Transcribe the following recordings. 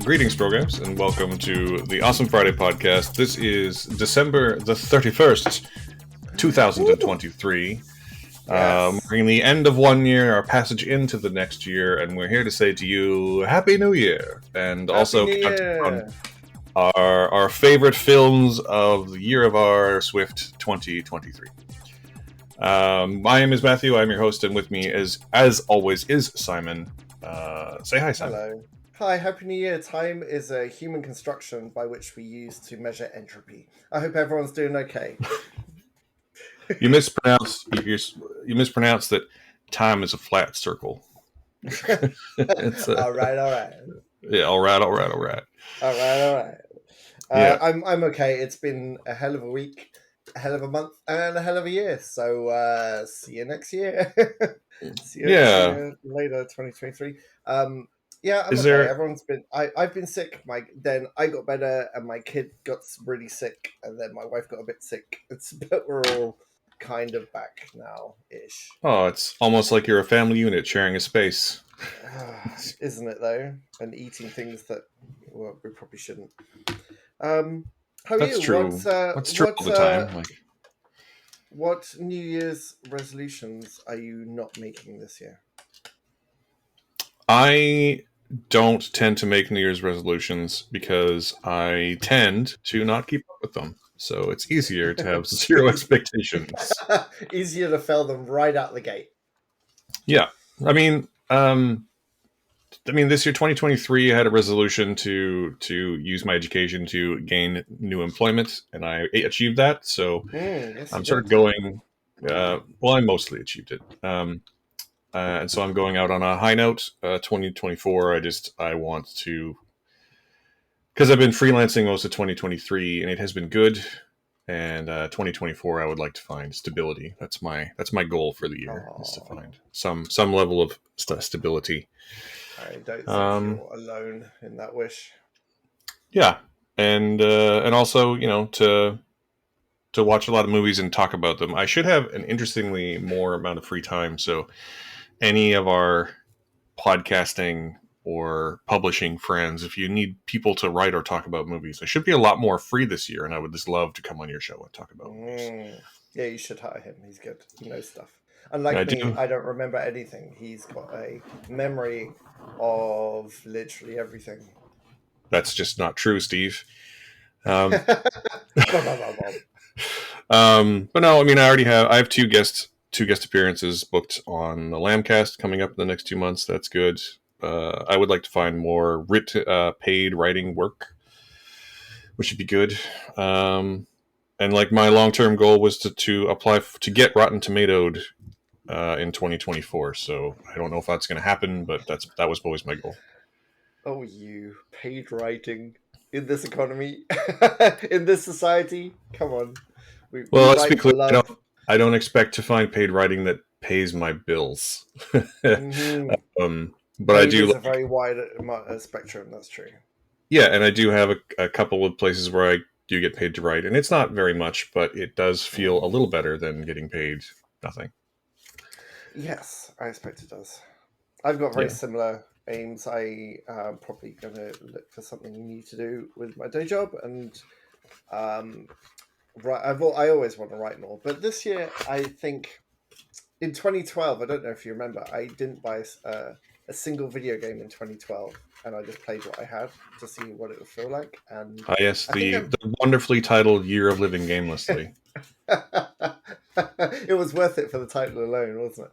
Greetings, programs, and welcome to the Awesome Friday podcast. This is December the 31st, 2023. Yes. We're in the end of one year, our passage into the next year, and we're here to say to you, Happy New Year! And also Happy New count Year. on our favorite films of the year of our Swift 2023. My name is Matthew, I'm your host, and with me, as always, is Simon. Say hi, Simon. Hello. Hi, Happy New Year. Time is a human construction by which we use to measure entropy. I hope everyone's doing okay. You mispronounced that time is a flat circle. It's All right. Yeah, all right. Yeah. I'm okay. It's been a hell of a week, a hell of a month, and a hell of a year. So see you next year. See you later, 2023. Yeah, I'm Is okay. there? Everyone's been. I've been sick. Then I got better, and my kid got really sick, and then my wife got a bit sick. But we're all kind of back now, ish. Oh, it's almost like you're a family unit sharing a space. Isn't it though? And eating things that we probably shouldn't. How are That's you? true. That's true all the time. What New Year's resolutions are you not making this year? I don't tend to make New Year's resolutions because I tend to not keep up with them. So it's easier to have zero expectations. Easier to fail them right out the gate. Yeah, I mean, this year, 2023, I had a resolution to use my education to gain new employment, and I achieved that. So Yes, I'm sort of going. Well, I mostly achieved it. And so I'm going out on a high note. 2024, I want to, because I've been freelancing most of 2023, and it has been good. And 2024, I would like to find stability. That's my goal for the year, is to find some level of stability. I don't think you're alone in that wish. Yeah, and also, to watch a lot of movies and talk about them. I should have an interestingly more amount of free time, so any of our podcasting or publishing friends, if you need people to write or talk about movies, I should be a lot more free this year, and I would just love to come on your show and talk about movies. Yeah, you should hire him. He's good. He knows stuff. Unlike me, I don't remember anything. He's got a memory of literally everything. That's just not true, Steve. But no, I have two guest appearances booked on the Lambcast coming up in the next 2 months. That's good. I would like to find more paid writing work, which would be good. And like my long-term goal was to apply to get Rotten Tomatoed in 2024. So I don't know if that's going to happen, but that was always my goal. Oh, you paid writing in this economy, in this society? Come on. Let's be clear. I don't expect to find paid writing that pays my bills. But I do. It's a very wide spectrum. That's true. Yeah, and I do have a couple of places where I do get paid to write, and it's not very much, but it does feel a little better than getting paid nothing. Yes, I expect it does. I've got very similar aims. I probably going to look for something new to do with my day job, and I always want to write more. But this year, I think in 2012, I don't know if you remember, I didn't buy a single video game in 2012, and I just played what I had to see what it would feel like. And yes, the wonderfully titled Year of Living Gamelessly. It was worth it for the title alone, wasn't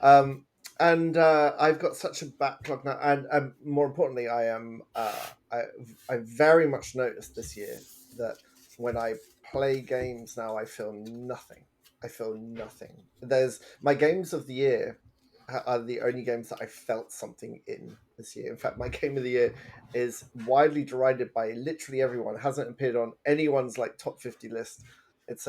it? And I've got such a backlog now, and more importantly, I very much noticed this year that when I play games now, I feel nothing. There's my games of the year are the only games that I felt something in this year. In fact, my game of the year is widely derided by literally everyone. It hasn't appeared on anyone's top 50 list. It's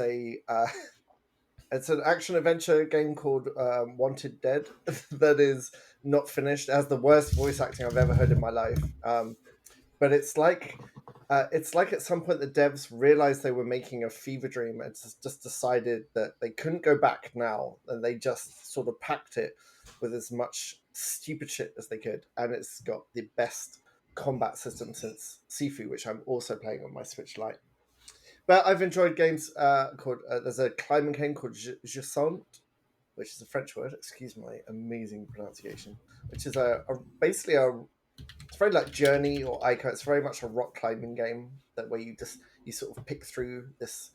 it's an action adventure game called Wanted Dead that is not finished. It has the worst voice acting I've ever heard in my life. But it's like at some point the devs realized they were making a fever dream and just decided that they couldn't go back now, and they just sort of packed it with as much stupid shit as they could, and it's got the best combat system since Sifu, which I'm also playing on my Switch Lite. But I've enjoyed games called there's a climbing game called Jusant, which is a French word. Excuse my amazing pronunciation. Which is basically a it's very like Journey or Ico. It's very much a rock climbing game that where you sort of pick through this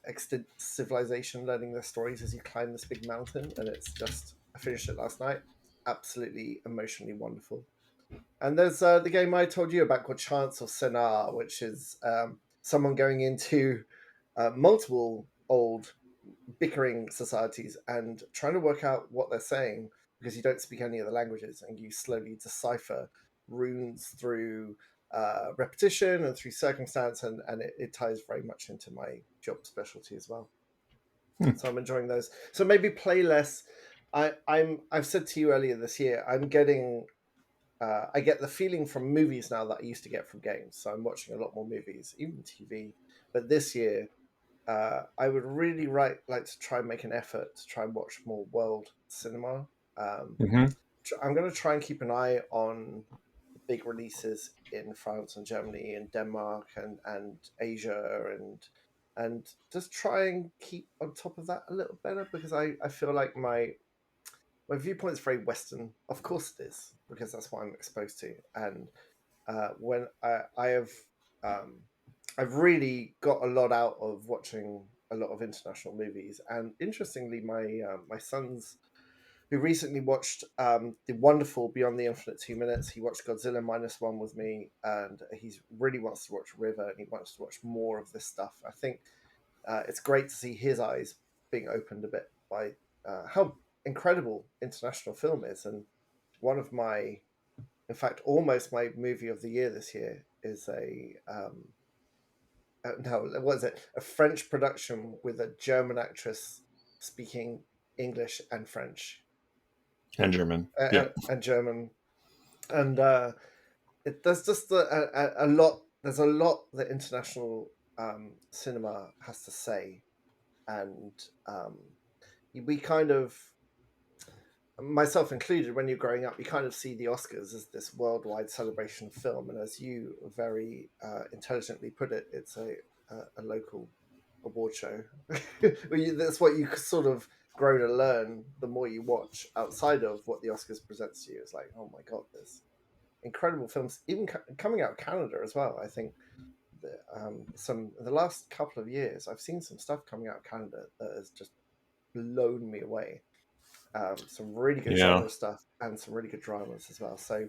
extant civilization, learning their stories as you climb this big mountain. And it's just I finished it last night. Absolutely emotionally wonderful. And there's the game I told you about called Chance or Sonar, which is someone going into multiple old bickering societies and trying to work out what they're saying because you don't speak any of the languages and you slowly decipher runes through repetition and through circumstance, and it ties very much into my job specialty as well. Hmm. So I'm enjoying those. So maybe play less. I've said to you earlier this year, I'm getting I get the feeling from movies now that I used to get from games. So I'm watching a lot more movies, even TV. But this year, I would really like to try and make an effort to try and watch more world cinema. Um, Mm-hmm. I'm going to try and keep an eye on the big releases in France and Germany and Denmark and Asia and just try and keep on top of that a little better because I feel like my viewpoint is very Western. Of course it is, because that's what I'm exposed to. And when I have, um, I've really got a lot out of watching a lot of international movies. And interestingly, my son's who recently watched the wonderful Beyond the Infinite 2 Minutes. He watched Godzilla Minus One with me, and he really wants to watch River, and he wants to watch more of this stuff. I think it's great to see his eyes being opened a bit by how incredible international film is. And one of my, in fact, almost my movie of the year this year is no, what was it? A French production with a German actress speaking English and French And German. Yeah. and German, and there's just a lot. There's a lot that international cinema has to say, and we kind of myself included, when you're growing up, you kind of see the Oscars as this worldwide celebration of film, and as you very intelligently put it, it's a local award show. That's what you sort of grow to learn the more you watch outside of what the Oscars presents to you. It's like, oh my god, there's incredible films, even coming out of Canada as well. I think some the last couple of years, I've seen some stuff coming out of Canada that has just blown me away. Some really good Yeah. genre stuff and some really good dramas as well. So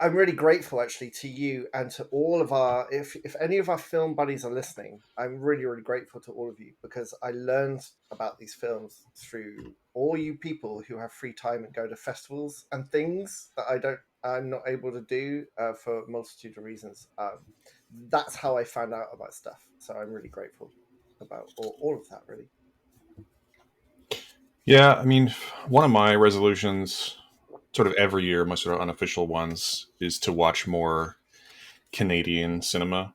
I'm really grateful actually to you and to all of our if any of our film buddies are listening, I'm really grateful to all of you because I learned about these films through all you people who have free time and go to festivals and things that I'm not able to do for a multitude of reasons. That's how I found out about stuff. So I'm really grateful about all of that really. Yeah. I mean, one of my resolutions, sort of every year, my sort of unofficial ones, is to watch more Canadian cinema.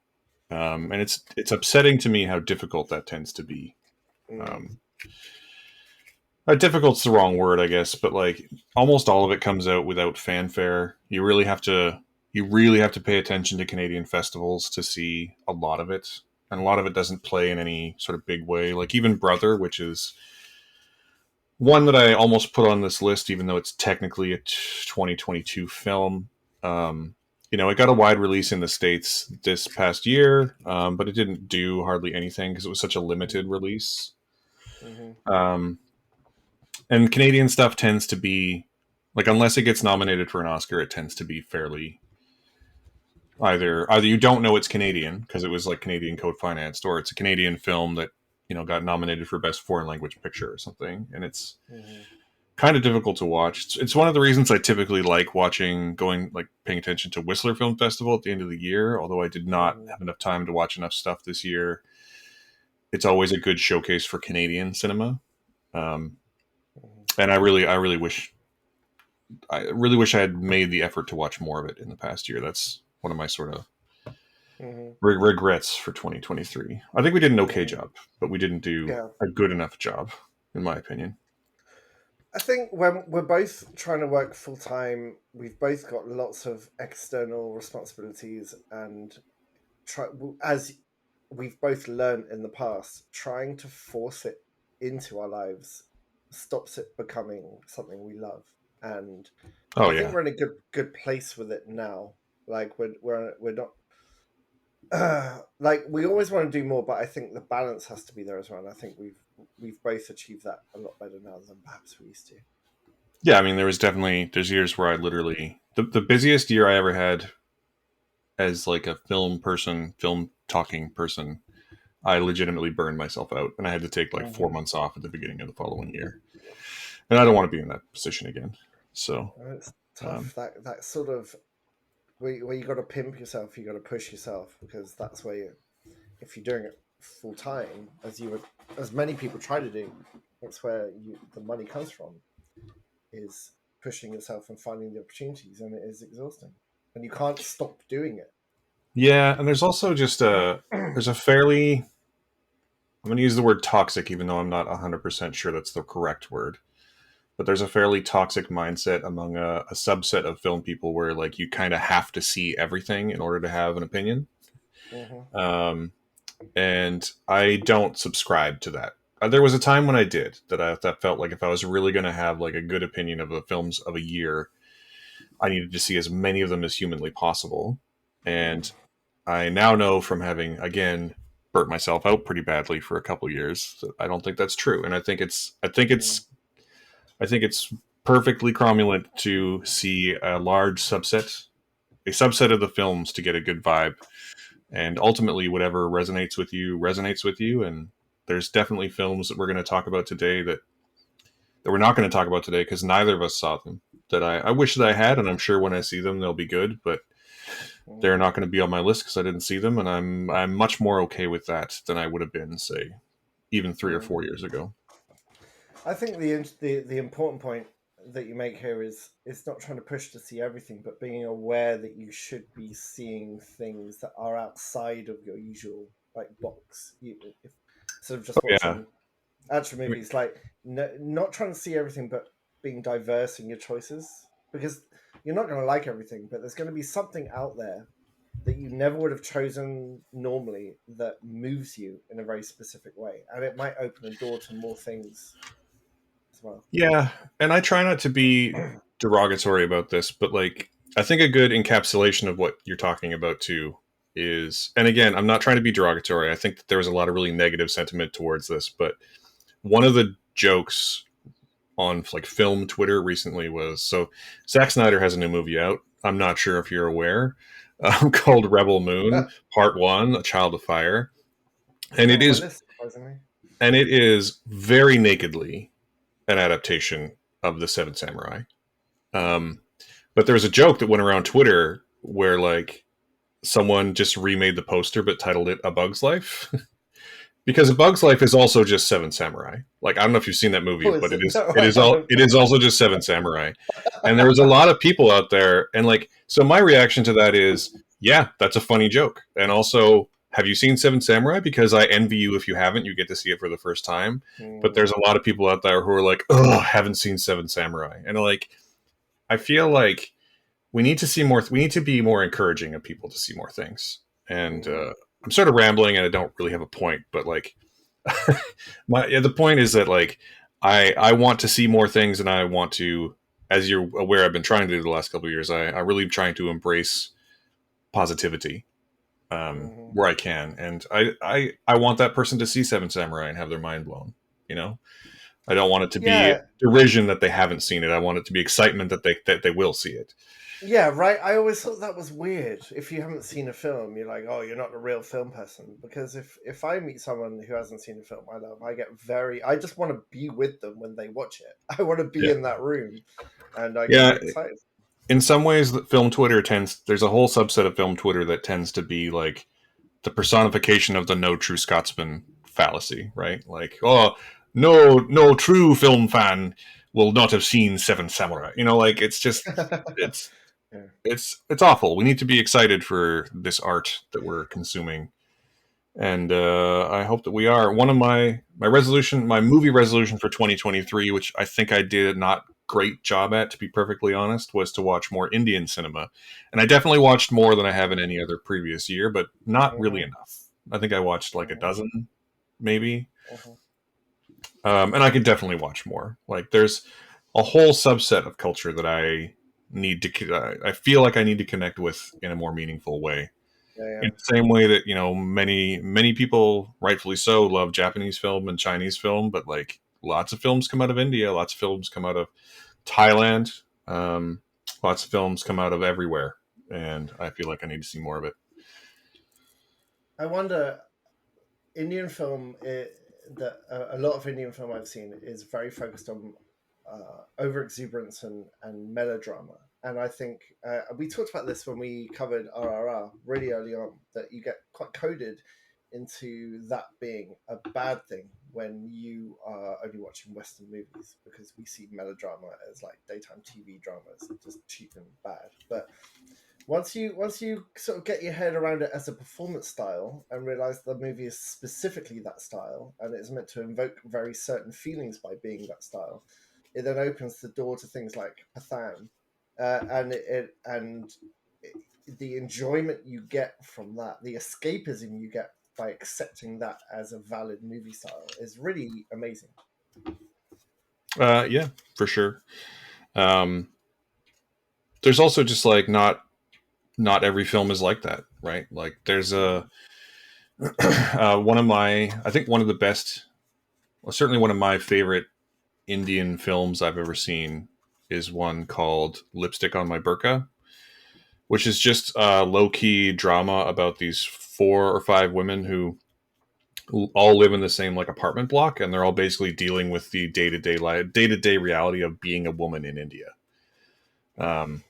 And it's upsetting to me how difficult that tends to be. Mm, Um, difficult's the wrong word, I guess, but like almost all of it comes out without fanfare. You really have to pay attention to Canadian festivals to see a lot of it, and a lot of it doesn't play in any sort of big way. Like even Brother, which is one that I almost put on this list, even though it's technically a 2022 film. Um, it got a wide release in the States this past year, but it didn't do hardly anything because it was such a limited release. mm-hmm, Um, and Canadian stuff tends to be like, unless it gets nominated for an Oscar, it tends to be fairly either you don't know it's Canadian because it was like Canadian code financed, or it's a Canadian film that got nominated for best foreign language picture or something, and it's mm-hmm, kind of difficult to watch. It's one of the reasons I typically like paying attention to Whistler Film Festival at the end of the year, although I did not mm-hmm, have enough time to watch enough stuff this year. It's always a good showcase for Canadian cinema. Um, mm-hmm. and I really wish I had made the effort to watch more of it in the past year. That's one of my sort of Mm-hmm. regrets for 2023. I think we did an okay Mm-hmm. job, but we didn't do Yeah. a good enough job, in my opinion. I think when we're both trying to work full time, we've both got lots of external responsibilities, and try as we've both learned in the past, trying to force it into our lives stops it becoming something we love. And Oh I think yeah. we're in a good place with it now. Like we're not like we always want to do more, but I think the balance has to be there as well. And I think we've both achieved that a lot better now than perhaps we used to. Yeah, I mean, there's years where I literally the busiest year I ever had as like a film person, film talking person, I legitimately burned myself out, and I had to take like Mm-hmm. 4 months off at the beginning of the following year, and I don't want to be in that position again. So, It's um, tough that sort of where you got to pimp yourself, you got to push yourself because that's where if you're doing it full time, as many people try to do, that's where the money comes from is pushing yourself and finding the opportunities, and it is exhausting, and you can't stop doing it. yeah, and there's also just a there's a fairly I'm going to use the word toxic, even though I'm not 100% sure that's the correct word. But there's a fairly toxic mindset among a subset of film people where like you kind of have to see everything in order to have an opinion. Mm-hmm. Um, and I don't subscribe to that. There was a time when I did that felt like if I was really going to have like a good opinion of the films of a year, I needed to see as many of them as humanly possible. And I now know from having again burnt myself out pretty badly for a couple years that I don't think that's true. And I think it's perfectly cromulent to see a subset of the films to get a good vibe, and ultimately whatever resonates with you. And there's definitely films that we're going to talk about today that we're not going to talk about today because neither of us saw them. That I wish that I had, and I'm sure when I see them they'll be good, but they're not going to be on my list because I didn't see them, and I'm much more okay with that than I would have been, say, even 3 or 4 years ago. I think the important point that you make here is it's not trying to push to see everything, but being aware that you should be seeing things that are outside of your usual like box. If sort of Oh just yeah, watching action I mean, movies, like not trying to see everything, but being diverse in your choices because you're not going to like everything, but there's going to be something out there that you never would have chosen normally that moves you in a very specific way, and it might open a door to more things as well. yeah, and I try not to be derogatory about this, but like I think a good encapsulation of what you're talking about too is, and again, I'm not trying to be derogatory. I think that there was a lot of really negative sentiment towards this, but one of the jokes on like film Twitter recently was so Zack Snyder has a new movie out. I'm not sure if you're aware, called Rebel Moon Part One: A Child of Fire, It's and not on my list, surprisingly. it is very nakedly an adaptation of the Seven Samurai. Um, but there was a joke that went around Twitter where like someone just remade the poster but titled it A Bug's Life. Because A Bug's Life is also just Seven Samurai. Like I don't know if you've seen that movie, Oh, is but it? No, I haven't. it is also just Seven Samurai. And there was a lot of people out there, and like so my reaction to that is, yeah, that's a funny joke. And also, have you seen Seven Samurai? Because I envy you if you haven't. You get to see it for the first time. But Hmm. there's a lot of people out there who are like, oh, haven't seen Seven Samurai, and like I feel like we need to see more. We need to be more encouraging of people to see more things. And Hmm. I'm sort of rambling, and I don't really have a point, but like the point is that like I want to see more things, and I want to, as you're aware, I've been trying to do the last couple of years. I really am trying to embrace positivity Hmm. where I can, and I want that person to see Seven Samurai and have their mind blown. You know, I don't want it to be Yeah, derision that they haven't seen it. I want it to be excitement that they will see it. yeah, right. I always thought that was weird. If you haven't seen a film, you're like, oh, you're not a real film person. Because if I meet someone who hasn't seen a film I love, I just want to be with them when they watch it. I want to be Yeah, in that room, and I get yeah. really excited. In some ways, film Twitter tends. There's a whole subset of film Twitter that tends to be like the personification of the no true Scotsman fallacy, right? Like, oh, no true film fan will not have seen Seven Samurai. You know, like it's Yeah. it's awful. We need to be excited for this art that we're consuming. and I hope that we are. One of my movie resolution for 2023, which I think I did a not great job at, to be perfectly honest, was to watch more Indian cinema, and I definitely watched more than I have in any other previous year, but not really Mhm, enough. I think I watched like a mhm, dozen, maybe, mhm. and I could definitely watch more. Like, there's a whole subset of culture that I feel like I need to connect with in a more meaningful way, Yeah, in yeah. the same way that many people, rightfully so, love Japanese film and Chinese film, but like lots of films come out of India, lots of films come out of Thailand, lots of films come out of everywhere, and I feel like I need to see more of it. I wonder, Indian film, that a lot of Indian film I've seen is very focused on over exuberance and melodrama. And I think we talked about this when we covered RRR really early on, that you get quite coded into that being a bad thing when you are only watching Western movies, because we see melodrama as like daytime TV dramas, just cheap and bad. But once you sort of get your head around it as a performance style and realize the movie is specifically that style and it's meant to invoke very certain feelings by being that style, it then opens the door to things like Pathan, and the enjoyment you get from that, the escapism you get by accepting that as a valid movie style, is really amazing. Yeah, for sure. Um, there's also just like not every film is like that, right? Like, there's Mm, a one of my I think one of the best, well, certainly one of my favorite Indian films I've ever seen is one called Lipstick on My Burqa, which is just a low key drama about these 4 or 5 women who all live in the same like apartment block, and they're all basically dealing with the day to day reality of being a woman in India. Um,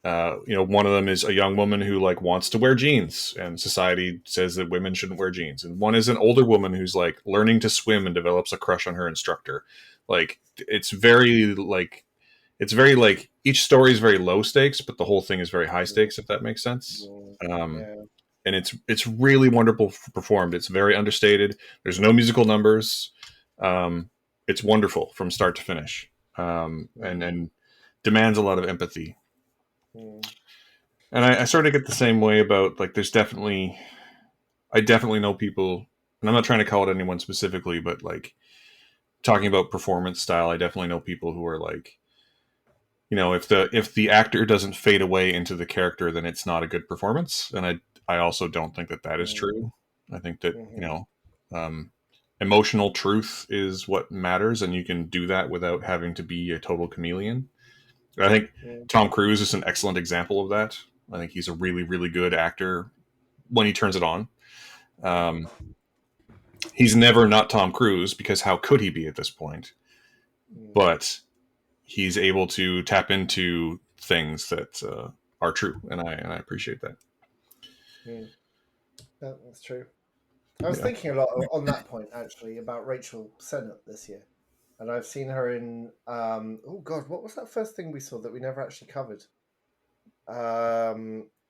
one of them is a young woman who like wants to wear jeans, and society says that women shouldn't wear jeans. And one is an older woman who's like learning to swim and develops a crush on her instructor. Like, it's very like each story is very low stakes, but the whole thing is very high mm, stakes, if that makes sense. mm. Um, Yeah. and it's really wonderful performed. It's very understated. There's no musical numbers. Um, it's wonderful from start to finish, and Mm, and demands a lot of empathy. mm, And I sort of get the same way about like I definitely know people, and I'm not trying to call it anyone specifically, but like talking about performance style, I definitely know people who are like, if the actor doesn't fade away into the character, then it's not a good performance. And I also don't think that that is mm, true. I think that mhm, um, emotional truth is what matters, and you can do that without having to be a total chameleon. I think mm. Tom Cruise is an excellent example of that. I think he's a really really good actor when he turns it on. Um, he's never not Tom Cruise, because how could he be at this point? Mm, But he's able to tap into things that are true, and I appreciate that. mm. Yeah, that's true. I was Yeah. thinking a lot on that point actually about Rachel Sennett this year, and I've seen her in. Oh God, what was that first thing we saw that we never actually covered?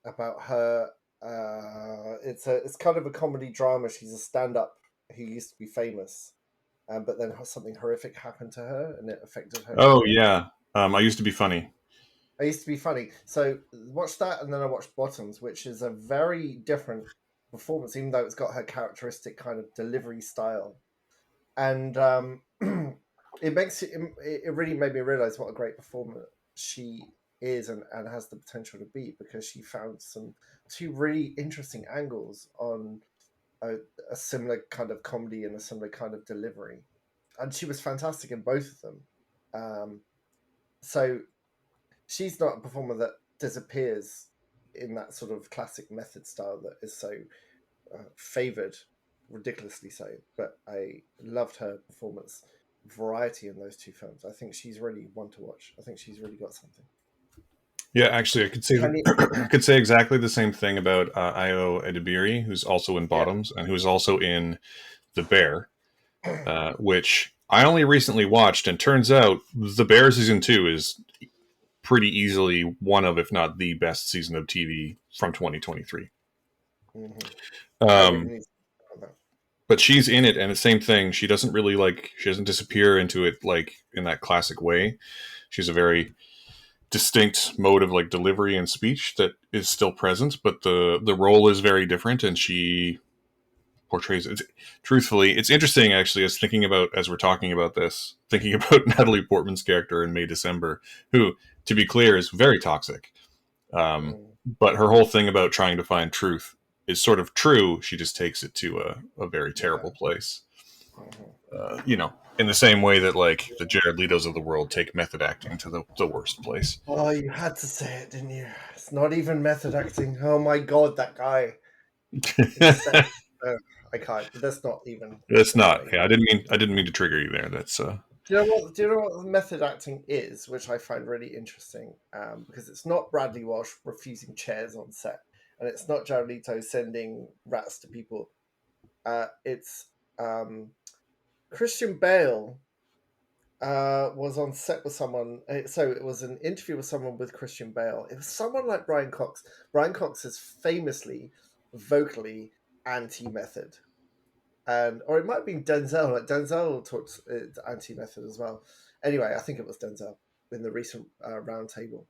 About her. It's kind of a comedy drama. She's a stand-up who used to be famous, but then something horrific happened to her, and it affected her Oh career. yeah. I used to be funny. I used to be funny. So watched that, and then I watched Bottoms, which is a very different performance, even though it's got her characteristic kind of delivery style. And it really made me realize what a great performer she is, and has the potential to be, because she found two really interesting angles on a, a similar kind of comedy and a similar kind of delivery, and she was fantastic in both of them. So she's not a performer that disappears in that sort of classic method style that is so favored, ridiculously so. But I loved her performance variety in those two films. I think she's really one to watch. I think she's really got something. Yeah, actually, Can you? I could say exactly the same thing about Io Edebiri, who's also in Yeah. Bottoms and who's also in The Bear, which I only recently watched, and turns out The Bear season 2 is pretty easily one of, if not the best season of TV from 2023. Mhm. I really Um, need. but she's in it, and the same thing. She doesn't really like. She doesn't disappear into it like in that classic way. She's a very distinct mode of like delivery and speech that is still present, but the role is very different, and she portrays it. Truthfully, it's interesting actually. As thinking about as we're talking about this, thinking about Natalie Portman's character in May December, who, to be clear, is very toxic. Mm. But her whole thing about trying to find truth is sort of true. She just takes it to a very Yeah. terrible place. Mhm. In the same way that like the Jared Letos of the world take method acting to the worst place. Oh, you had to say it, didn't you? It's not even method acting. Oh my god, that guy. It's I can't. That's not even. That's That's not. not even. Yeah, I didn't mean to trigger you there. That's Do you know what? Do you know what method acting is, which I find really interesting? Because it's not Bradley Walsh refusing chairs on set, and it's not Jared Leto sending rats to people. It's Christian Bale was on set with someone. So it was an interview with someone with Christian Bale. It was someone like Brian Cox. Brian Cox is famously vocally anti-method, and or it might have been Denzel. Like Denzel talked anti-method as well. Anyway, I think it was Denzel in the recent round table,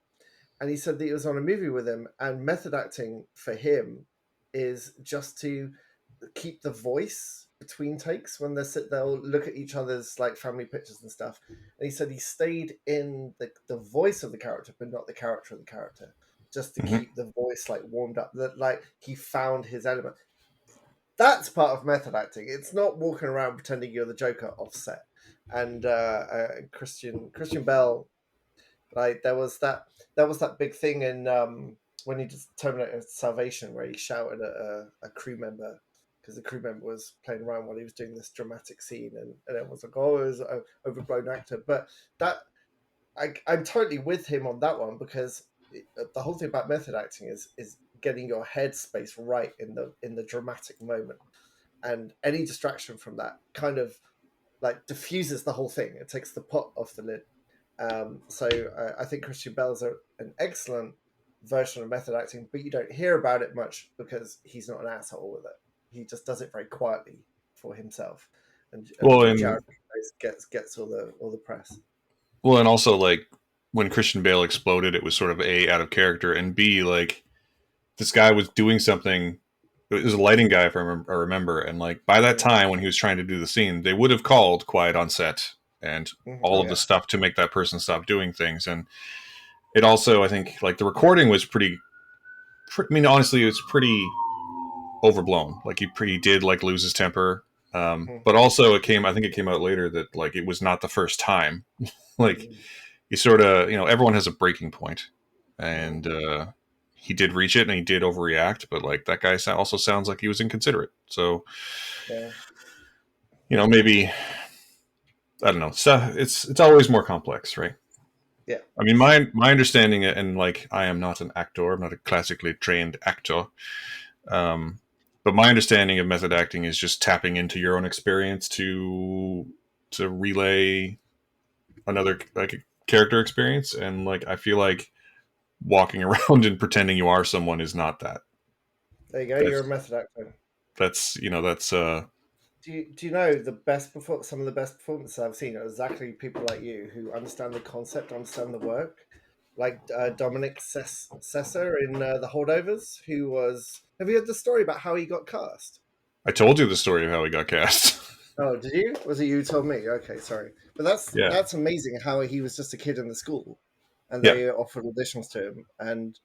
and he said that he was on a movie with him, and method acting for him is just to keep the voice between takes when they'll look at each other's like family pictures and stuff. And he said he stayed in the voice of the character, but not the character of the character, just to mhm. keep the voice like warmed up. That like he found his element. That's part of method acting. It's not walking around pretending you're the Joker offset. And Christian Bell, like there was that big thing in when he just Terminator Salvation where he shouted at a crew member because the crew member was playing around while he was doing this dramatic scene, and everyone's like, "Oh, it was an overblown actor." But that I'm totally with him on that one because the whole thing about method acting is getting your headspace right in the dramatic moment, and any distraction from that kind of like diffuses the whole thing. It takes the pot off the lid. So I think Christian Bale's an excellent version of method acting, but you don't hear about it much because he's not an asshole with it. He just does it very quietly for himself, Well, and and Jared gets all the press. and also like when Christian Bale exploded, it was sort of A, out of character, and B, like this guy was doing something. It was a lighting guy, if I remember, and like by that Mm-hmm. time when he was trying to do the scene, they would have called quiet on set and Mm-hmm. all Oh of the yeah. stuff to make that person stop doing things. And it also, I think, like the recording was pretty. I mean, honestly, it was pretty overblown. Like he did like lose his temper, but Mm-hmm. also it came. I think it came out later that like it was not the first time. Like Mm-hmm. you sort of, everyone has a breaking point, Mm-hmm. and he did reach it, and he did overreact. But like that guy also sounds like he was inconsiderate. So Yeah. maybe I don't know. So it's always more complex, right? Yeah. I mean, my understanding, and like I am not an actor, I'm not a classically trained actor. Um, but my understanding of method acting is just tapping into your own experience to relay another like character experience, and like I feel like walking around and pretending you are someone is not that. There you go. You're a That's method actor. that's Do you know the best some of the best performances I've seen are exactly people like you who understand the concept, understand the work, like Dominic Sessa in The Holdovers, who was. Have you heard the story about how he got cast? I told you the story of how he got cast. Oh, did you? Was it you who told me? Okay, sorry, but Yeah, that's amazing how he was just a kid in the school, and yeah. they offered auditions to him, and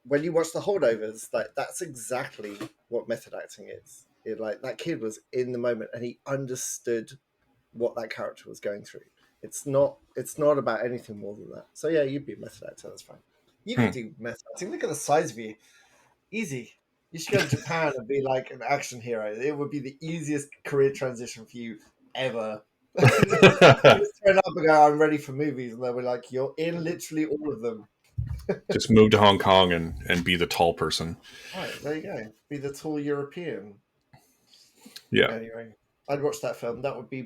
when you watch The Holdovers, like that's exactly what method acting is. Like that kid was in the moment and he understood what that character was going through. It's not about anything more than that. So yeah, you'd be a method actor. That's fine. You could Hmm. do method acting. Look at the size of you. Easy. You should go to Japan and be like an action hero. It would be the easiest career transition for you ever. You just turn up and go, I'm ready for movies, and they'll be like, you're in literally all of them. Just move to Hong Kong and be the tall person. Right, there you go. Be the tall European. Yeah, Anyway, I'd watch that film. That would be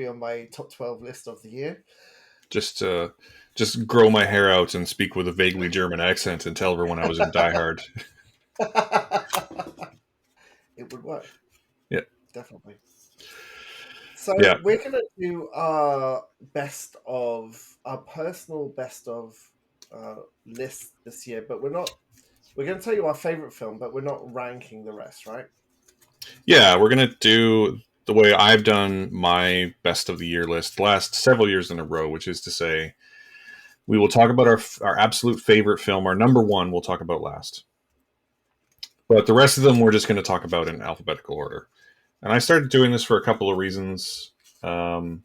on my top 12 list of the year. just just grow my hair out and speak with a vaguely German accent and tell everyone I was in Die Hard. It would work. Yeah. definitely. So Yeah, we're gonna do our personal best of list this year, but we're not. We're gonna tell you our favorite film, but we're not ranking the rest, right? yeah, we're gonna do the way I've done my best of the year list the last several years in a row, which is to say, we will talk about our absolute favorite film, our number one. We'll talk about last, but the rest of them we're just going to talk about in alphabetical order. And I started doing this for a couple of reasons. Um,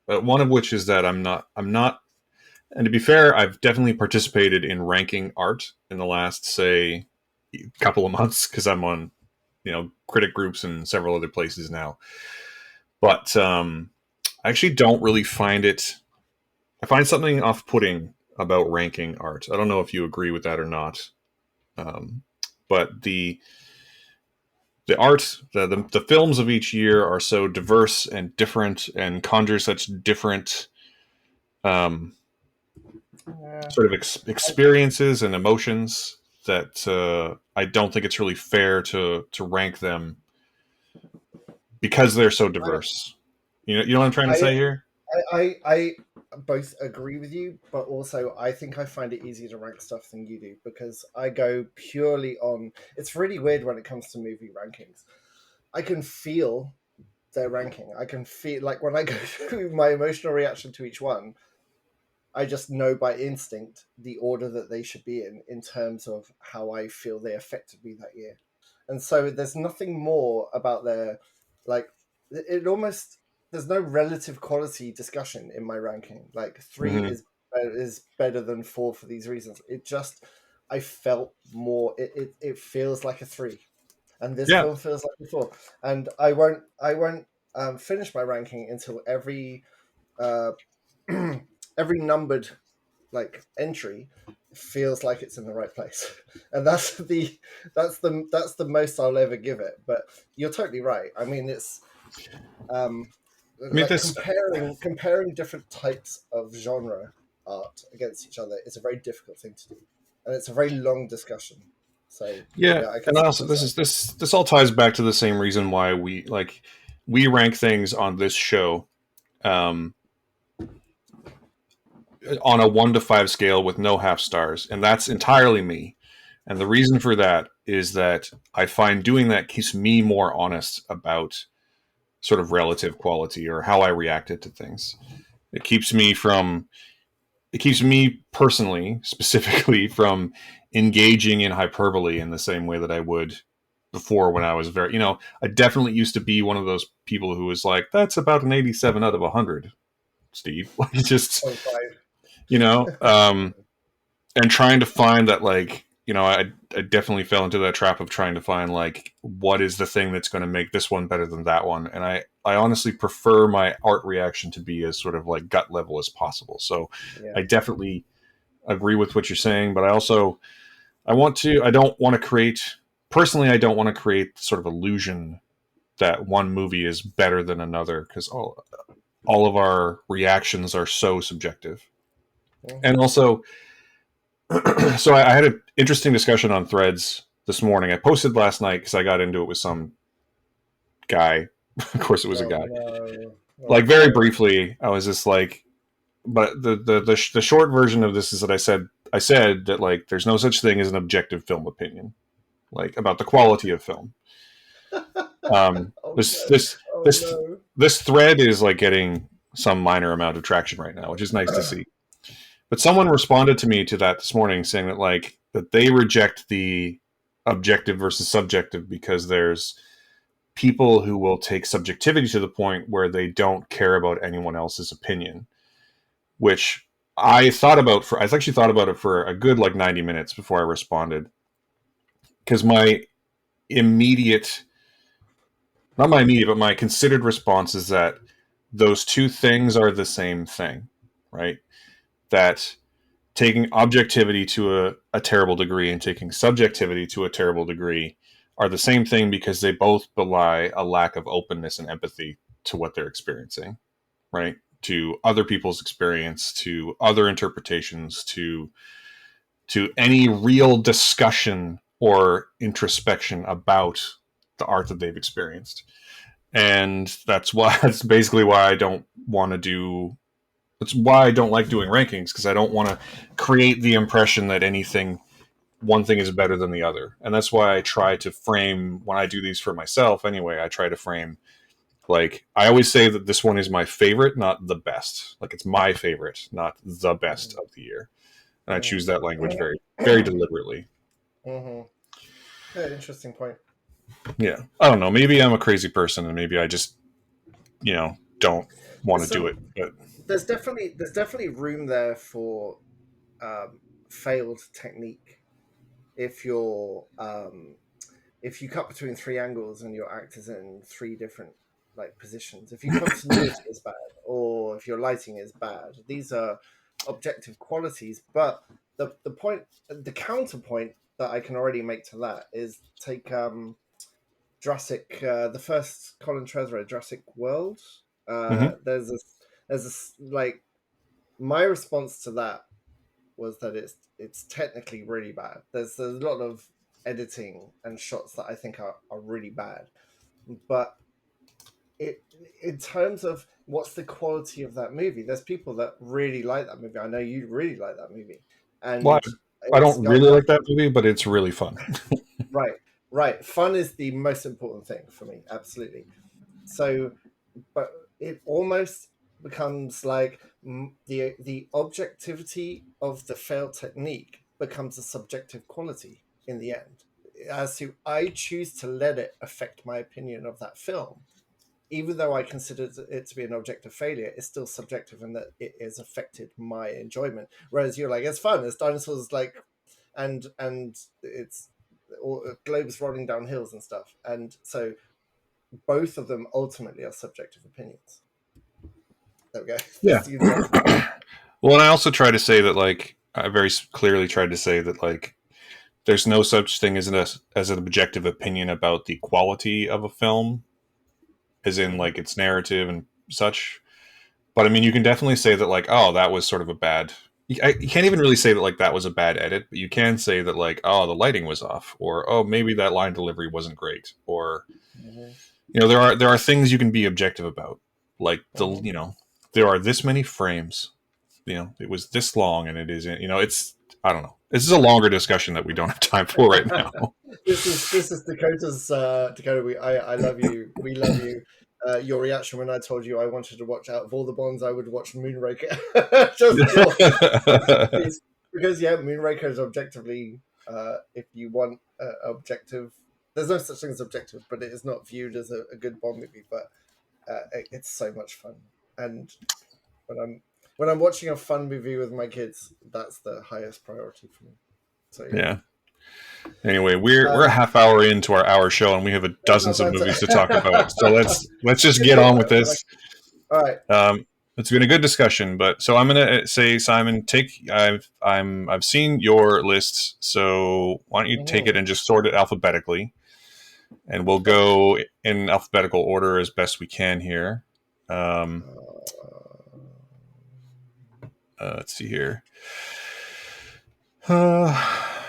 but one of which is that I'm not, and to be fair, I've definitely participated in ranking art in the last, say, couple of months because I'm on, critic groups and several other places now. But I actually don't really find it. I find something off-putting about ranking art. I don't know if you agree with that or not. Um, but the art, the films of each year are so diverse and different and conjure such different um, Yeah. sort of experiences and emotions that I don't think it's really fair to rank them because they're so I, diverse. You know what I'm trying to I say here? I both agree with you, but also I think I find it easier to rank stuff than you do because I go purely on. It's really weird when it comes to movie rankings. I can feel their ranking. I can feel like when I go through my emotional reaction to each one, I just know by instinct the order that they should be in terms of how I feel they affected me that year. And so there's nothing more about their like it almost there's no relative quality discussion in my ranking. Like three Hmm. is better than four for these reasons. It just I felt more it feels like a three. And this Yeah, film feels like a four. And I won't finish my ranking until uh every numbered like entry feels like it's in the right place. And that's the most I'll ever give it. But you're totally right. I mean, it's um I mean like this. comparing different types of genre art against each other is a very difficult thing to do, and it's a very long discussion. So Yeah, yeah, I can and also this sympathize. is this all ties back to the same reason why we rank things on this show. Um, on a 1 to 5 scale with no half stars, and that's entirely me. And the reason for that is that I find doing that keeps me more honest about sort of relative quality or how I reacted to things. It keeps me from it keeps me personally, specifically, from engaging in hyperbole in the same way that I would before when I was I definitely used to be one of those people who was like, that's about an 87 out of 100, Steve. Like, just, Point five. you know, um, and trying to find that, like, I definitely fell into that trap of trying to find, like, what is the thing that's going to make this one better than that one. And I honestly prefer my art reaction to be as sort of like gut level as possible. So Yeah. I definitely agree with what you're saying, but I don't want to create, personally, I don't want to create sort of illusion that one movie is better than another because all of our reactions are so subjective. And Hmm. also, so I had an interesting discussion on Threads this morning. I posted last night because I got into it with some guy. Of course, it was a Oh guy. no. Oh Like, very no. briefly, I was just like, but the short version of this is that I said that, like, there's no such thing as an objective film opinion, like, about the quality of film. Oh This no. this Oh this no. this thread is like getting some minor amount of traction right now, which is nice to see. But someone responded to me to that this morning, saying that, like, that they reject the objective versus subjective because there's people who will take subjectivity to the point where they don't care about anyone else's opinion, which I actually thought about it for a good, like, 90 minutes before I responded, because immediate not my immediate but my considered response is that those two things are the same thing, right? That taking objectivity to a terrible degree and taking subjectivity to a terrible degree are the same thing because they both belie a lack of openness and empathy to what they're experiencing, right? To other people's experience, to other interpretations, to any real discussion or introspection about the art that they've experienced. and that's basically why I don't want to do. That's why I don't like doing rankings, because I don't want to create the impression that one thing is better than the other, and that's why I try to frame when I do these for myself. Anyway, I try to frame, like, I always say that this one is my favorite, not the best. Like, it's my favorite, not the best Mhm. of the year, and I choose Mhm. that language very, very deliberately. Mhm. Yeah, interesting point. Yeah, I don't know. Maybe I'm a crazy person, and maybe I just don't want There's to do it. some. But There's definitely room there for failed technique if you cut between three angles and your actor's in three different like positions. If your continuity is bad or if your lighting is bad, these are objective qualities. But the counterpoint that I can already make to that is take Jurassic, the first Colin Trevorrow Jurassic World. mhm. There's a like my response to that was that it's technically really bad. There's a lot of editing and shots that I think are really bad, but it in terms of what's the quality of that movie, there's people that really like that movie. I know you really like that movie, Well, and I it's don't got really like that nothing. movie, but it's really fun. Right, right. Fun is the most important thing for me, absolutely. So, but it almost becomes like the objectivity of the failed technique becomes a subjective quality in the end. As to I choose to let it affect my opinion of that film, even though I consider it to be an objective failure, it's still subjective in that it has affected my enjoyment. Whereas you're like, it's fun, it's dinosaurs, like, and it's or globes rolling down hills and stuff, and so both of them ultimately are subjective opinions. There we go. Yeah. That's the universal truth. Well, and I also try to say that, like, I very clearly tried to say that, like, there's no such thing as an objective opinion about the quality of a film, as in Mm-hmm. like its narrative and such. But I mean, you can definitely say that, like, oh, that was sort of a bad. You can't even really say that, like, that was a bad edit, but you can say that, like, oh, the lighting was off, or oh, maybe that line delivery wasn't great, or Mm-hmm. there are things you can be objective about, like Mm-hmm. there are this many frames, it was this long, and it isn't. It's, I don't know. This is a longer discussion that we don't have time for right now. This is Dakota's Dakota. I love you. We love you. Your reaction when I told you I wanted to watch out of all the Bonds, I would watch Moonraker. Just your piece. Because yeah, Moonraker is objectively, if you want objective, there's no such thing as objective, but it is not viewed as a good Bond movie. But it's so much fun, and when I'm watching a fun movie with my kids, that's the highest priority for me. So yeah. Yeah. Anyway, we're a Um, half hour into our hour show, and we have a that's not dozens of bad. movies to talk about. So let's just Good get thing. on with Like, this. all right. It's been a good discussion, but so I'm gonna say, Simon, I've seen your list, so why don't you take it Mhm. and just sort it alphabetically, and we'll Okay. go in alphabetical order as best we can here. Um, Uh, let's see here. Uh,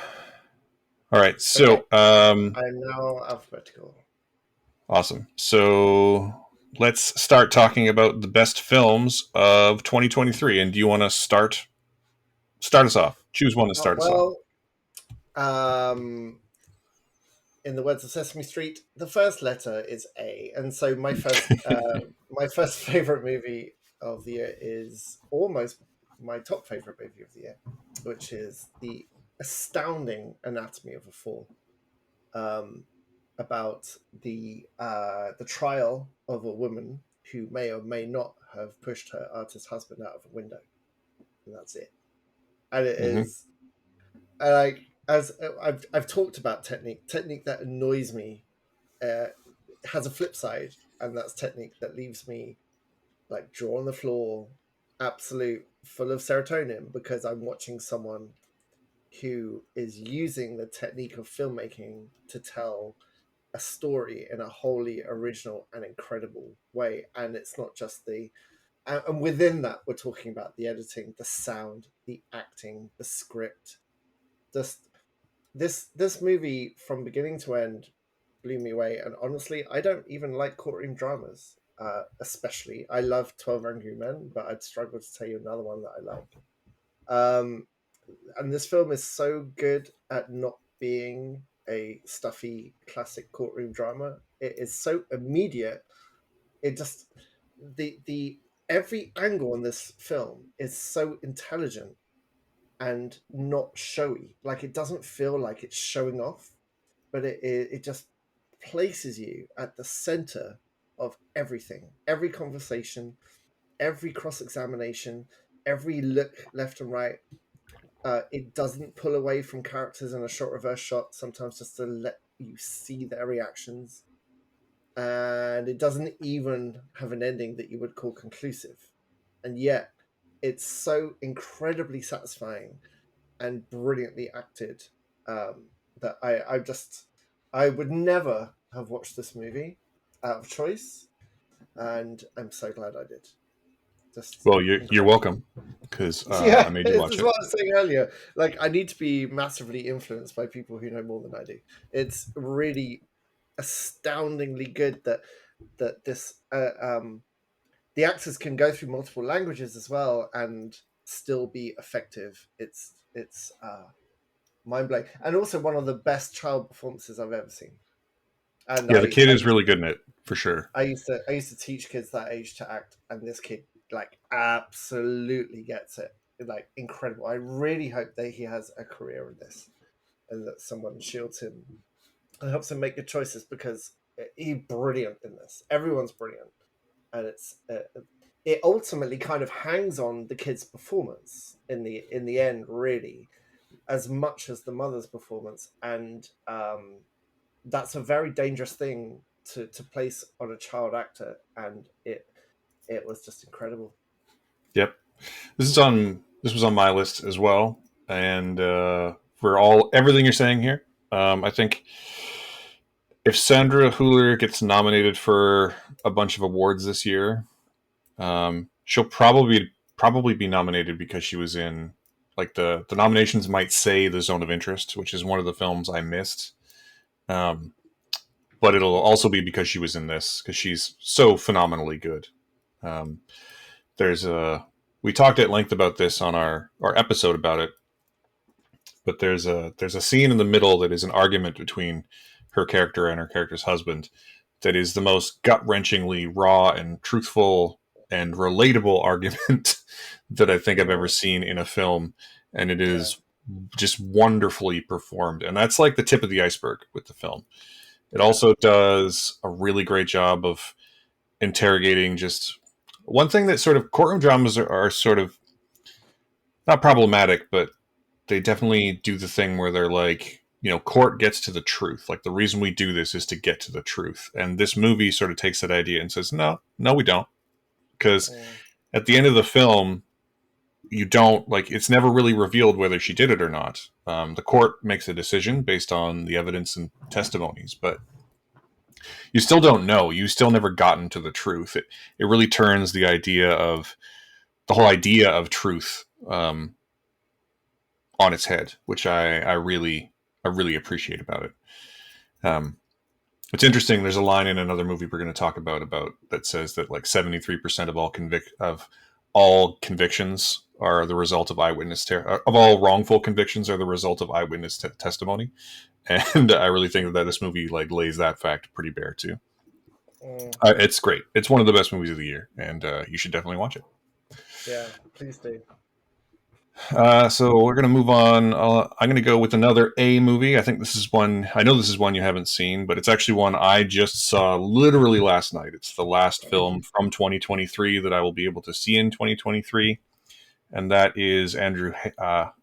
all right, okay. so I'm now alphabetical. awesome. So let's start talking about the best films of 2023. And do you want to start us off? Choose one to start us off. Well, um, in the words of Sesame Street, the first letter is A, and so my first favorite movie of the year is almost my top favorite movie of the year, which is the astounding Anatomy of a Fall. Um, about the trial of a woman who may or may not have pushed her artist husband out of a window, and that's it. And it Mm-hmm. is like as I've talked about technique that annoys me uh, has a flip side, and that's technique that leaves me like jaw on the floor, absolute full of serotonin because I'm watching someone who is using the technique of filmmaking to tell a story in a wholly original and incredible way. And it's not just and within that, we're talking about the editing, the sound, the acting, the script. Just this movie from beginning to end blew me away. And honestly, I don't even like courtroom dramas, especially. I love 12 Angry Men, but I'd struggle to tell you another one that I like. Um, and this film is so good at not being a stuffy classic courtroom drama. It is so immediate. It just the every angle in this film is so intelligent and not showy. Like it doesn't feel like it's showing off, but it just places you at the center of everything, every conversation, every cross examination, every look left and right. It doesn't pull away from characters in a short reverse shot, sometimes just to let you see their reactions. And it doesn't even have an ending that you would call conclusive. And yet, it's so incredibly satisfying and brilliantly acted that I would never have watched this movie out of choice, and I'm so glad I did. Just Well, you're incredible. welcome, because I Yeah, made you this watch is it. what I was saying earlier. Like, I need to be massively influenced by people who know more than I do. It's really astoundingly good that this the actors can go through multiple languages as well and still be effective. It's mind blowing, and also one of the best child performances I've ever seen. And Yeah, the kid is really good in it for sure. I used to teach kids that age to act, and this kid like absolutely gets it. Like incredible. I really hope that he has a career in this, and that someone shields him and helps him make good choices because he's brilliant in this. Everyone's brilliant, and it ultimately kind of hangs on the kid's performance in the end, really, as much as the mother's performance, and that's a very dangerous thing to place on a child actor, and it was just incredible. Yep, this was on my list as well, and for all everything you're saying here, I think if Sandra Hüller gets nominated for a bunch of awards this year, she'll probably be nominated because she was in, like, the nominations might say The Zone of Interest, which is one of the films I missed. Um, but it'll also be because she was in this, because she's so phenomenally good. Um, there's a We talked at length about this on our episode about it, but there's a scene in the middle that is an argument between her character and her character's husband that is the most gut wrenchingly raw and truthful and relatable argument that I think I've ever Mm, seen in a film, and it yeah, is just wonderfully performed. And that's like the tip of the iceberg with the film. It yeah, also does a really great job of interrogating just one thing that sort of courtroom dramas are sort of not problematic, but they definitely do the thing where they're like, court gets to the truth. Like, the reason we do this is to get to the truth. And this movie sort of takes that idea and says, no, no, we don't. Because mm, at the end of the film, you don't, like, it's never really revealed whether she did it or not. The court makes a decision based on the evidence and testimonies, but you still don't know. You still never gotten to the truth. It really turns the whole idea of truth on its head, which I really appreciate about it. Um, it's interesting. There's a line in another movie we're going to talk about that says that like 73% of all convictions are the result of of all wrongful convictions are the result of eyewitness testimony, and I really think that this movie like lays that fact pretty bare too. mm, It's great. It's one of the best movies of the year, and you should definitely watch it. yeah. Please do. So we're gonna move on. I'm gonna go with another A movie. I think this is one. I know this is one you haven't seen, but it's actually one I just saw literally last night. It's the last film from 2023 that I will be able to see in 2023, and that is Andrew.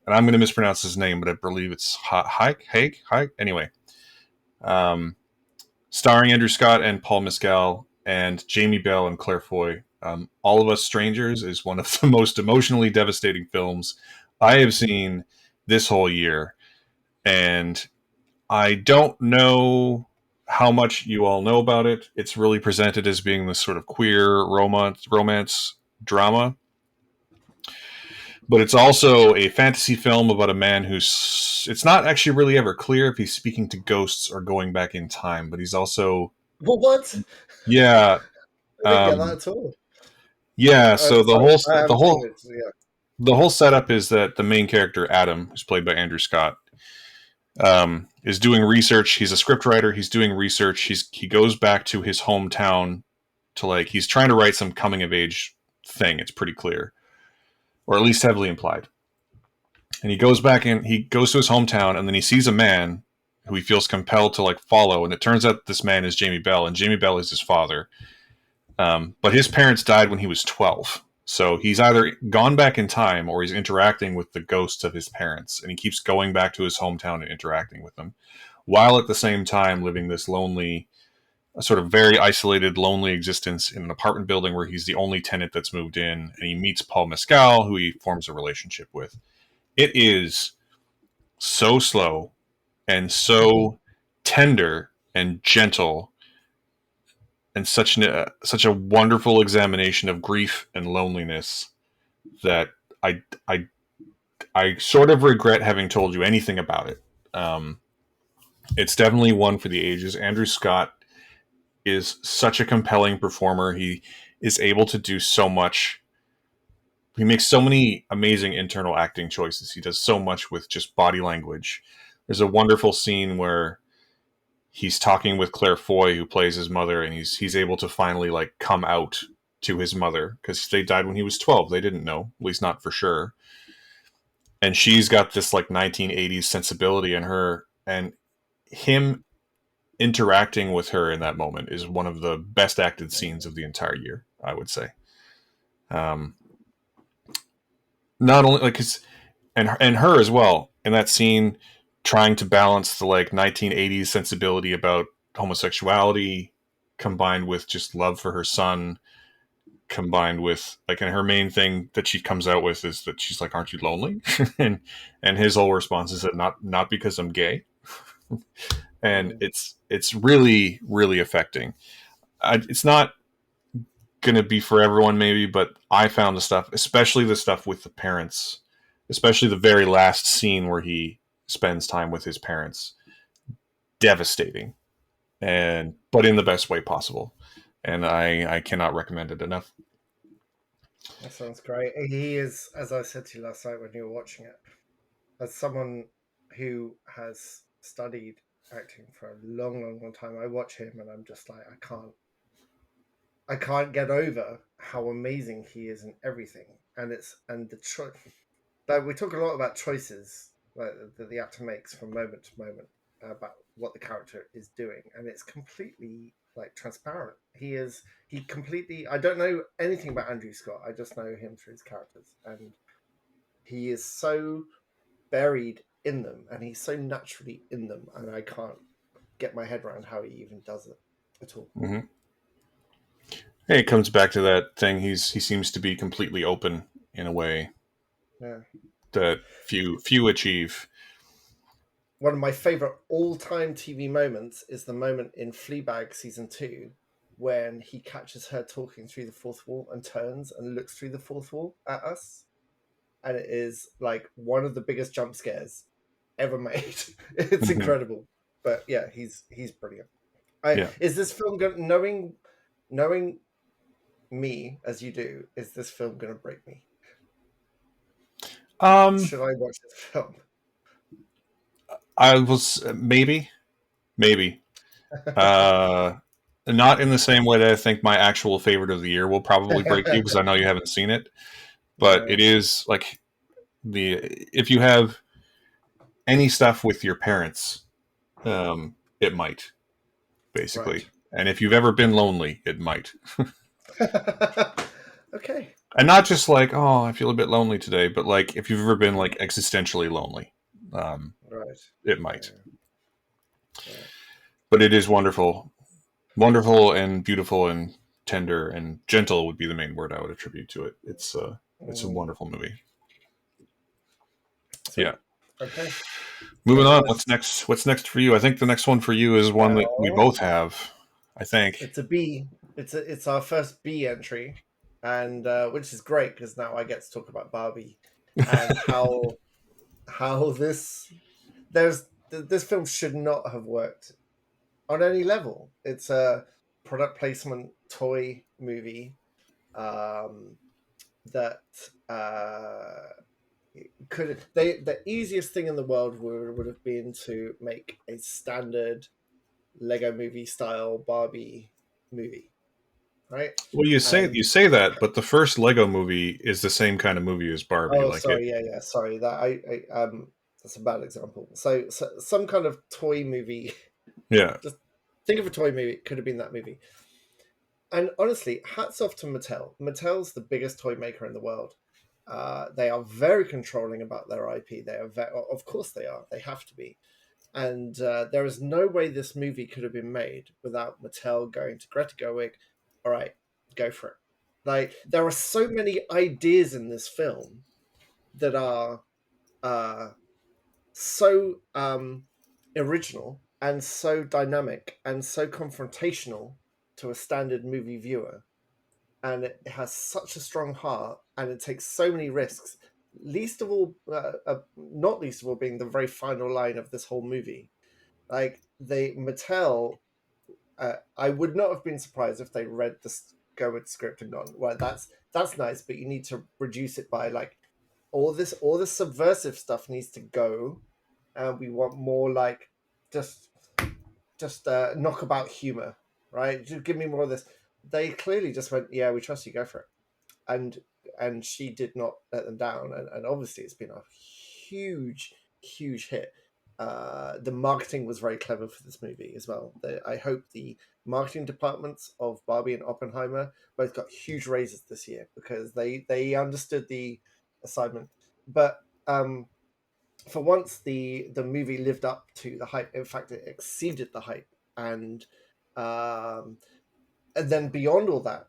And I'm gonna mispronounce his name, but I believe it's Haig. Anyway, um, starring Andrew Scott and Paul Mescal and Jamie Bell and Claire Foy. All of Us Strangers is one of the most emotionally devastating films I have seen this whole year, and I don't know how much you all know about it. It's really presented as being this sort of queer romance drama, but it's also a fantasy film about a man who's. It's not actually really ever clear if he's speaking to ghosts or going back in time, but he's also. Well, what? Yeah. I didn't get that Um, at all. yeah. So the Sorry, whole I the haven't seen whole it. So yeah. the whole setup is that the main character Adam, who's played by Andrew Scott, is doing research. He's a scriptwriter. He's doing research. He goes back to his hometown to like he's trying to write some coming of age thing. It's pretty clear, or at least heavily implied. And he goes back and he goes to his hometown, and then he sees a man who he feels compelled to like follow. And it turns out this man is Jamie Bell, and Jamie Bell is his father. But his parents died when he was 12. So he's either gone back in time or he's interacting with the ghosts of his parents. And he keeps going back to his hometown and interacting with them, while at the same time living this lonely, sort of very isolated, lonely existence in an apartment building where he's the only tenant that's moved in. And he meets Paul Mescal, who he forms a relationship with. It is so slow and so tender and gentle and such a wonderful examination of grief and loneliness that I I I sort of regret having told you anything about it. Um, it's definitely one for the ages. Andrew Scott is such a compelling performer. He is able to do so much. He makes so many amazing internal acting choices. He does so much with just body language. There's a wonderful scene where he's talking with Claire Foy, who plays his mother, and he's able to finally like come out to his mother because they died when he was 12. They didn't know, at least not for sure. And she's got this like 1980s sensibility in her, and him interacting with her in that moment is one of the best acted scenes of the entire year, I would say. Um, Not only like and her as well in that scene, trying to balance the like 1980s sensibility about homosexuality combined with just love for her son, combined with like, and her main thing that she comes out with is that she's like, aren't you lonely? and and his whole response is that not because I'm gay. And it's really really affecting. It's not going to be for everyone maybe, but I found the stuff, especially the stuff with the parents, especially the very last scene where he spends time with his parents, devastating, and but in the best way possible. And I cannot recommend it enough. That sounds great. He is, as I said to you last night when you were watching it, as someone who has studied acting for a long, long, long time, I watch him and I'm just like, I can't get over how amazing he is in everything. And the choice, like we talk a lot about choices like, that the actor makes from moment to moment about what the character is doing, and it's completely like transparent. He completely. I don't know anything about Andrew Scott. I just know him through his characters, and he is so buried in them, and he's so naturally in them, and I can't get my head around how he even does it at all. Mm-hmm. Hey, it comes back to that thing. He seems to be completely open in a way Yeah. that few achieve. One of my favorite all-time TV moments is the moment in Fleabag season 2 when he catches her talking through the fourth wall and turns and looks through the fourth wall at us, and it is like one of the biggest jump scares ever made. It's Mm-hmm. incredible, but yeah, he's brilliant. I Yeah. is this film knowing me as you do? Is this film going to break me? Um, Should I watch this film? I was maybe. Uh, Not in the same way that I think my actual favorite of the year will probably break you because I know you haven't seen it. But Yeah, it is like the if you have any stuff with your parents, it might right. basically. And if you've ever been lonely, it might. Okay. And not just like, oh, I feel a bit lonely today, but like if you've ever been like existentially lonely, um, Right. it might. Yeah. Yeah. But it is wonderful, wonderful and beautiful and tender and gentle would be the main word I would attribute to it. It's a Mm, wonderful movie. Yeah. sweet. Okay. Moving On the on. What's list. next? What's next for you? I think the next one for you is one that we Well, both have. I think. it's a B. It's our first B entry, and which is great because now I get to talk about Barbie. and how this film should not have worked on any level. It's a product placement toy movie, um, that could they the easiest thing in the world would have been to make a standard Lego movie style Barbie movie, right? Well, And you say that, but the first Lego movie is the same kind of movie as Barbie. oh, Like it, sorry, yeah, sorry, that that's a bad example. So some kind of toy movie. yeah. Just think of a toy movie. It could have been that movie. And honestly, hats off to Mattel. Mattel's the biggest toy maker in the world. They are very controlling about their IP. Of course, they are. They have to be. And there is no way this movie could have been made without Mattel going to Greta Gerwig. All right, go for it. Like there are so many ideas in this film that are uh, so original and so dynamic and so confrontational to a standard movie viewer, and it has such a strong heart and it takes so many risks, least of all not least of all being the very final line of this whole movie. Like they Mattel, I would not have been surprised if they read the Gerwig script and gone, well, that's nice, but you need to reduce it by like all this subversive stuff needs to go, and we want more like just knockabout humor, right? Just give me more of this. They clearly just went, yeah, we trust you, go for it, and she did not let them down, and obviously it's been a huge hit. The marketing was very clever for this movie as well. I hope the marketing departments of Barbie and Oppenheimer both got huge raises this year because they understood the assignment. But for once, the movie lived up to the hype. In fact, it exceeded the hype, and um, and then beyond all that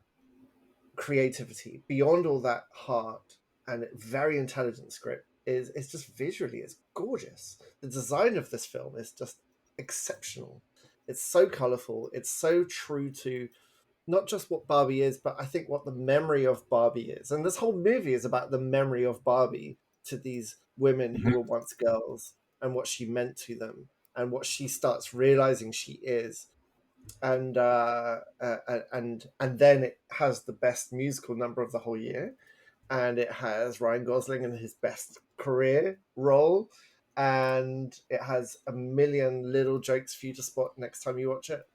creativity, beyond all that heart and very intelligent script, is it's just visually it's gorgeous. The design of this film is just exceptional. It's so colorful. It's so true to not just what Barbie is, but I think what the memory of Barbie is. And this whole movie is about the memory of Barbie to these women who Mhm. were once girls and what she meant to them and what she starts realizing she is. And then it has the best musical number of the whole year, and it has Ryan Gosling in his best career role, and it has a million little jokes for you to spot next time you watch it.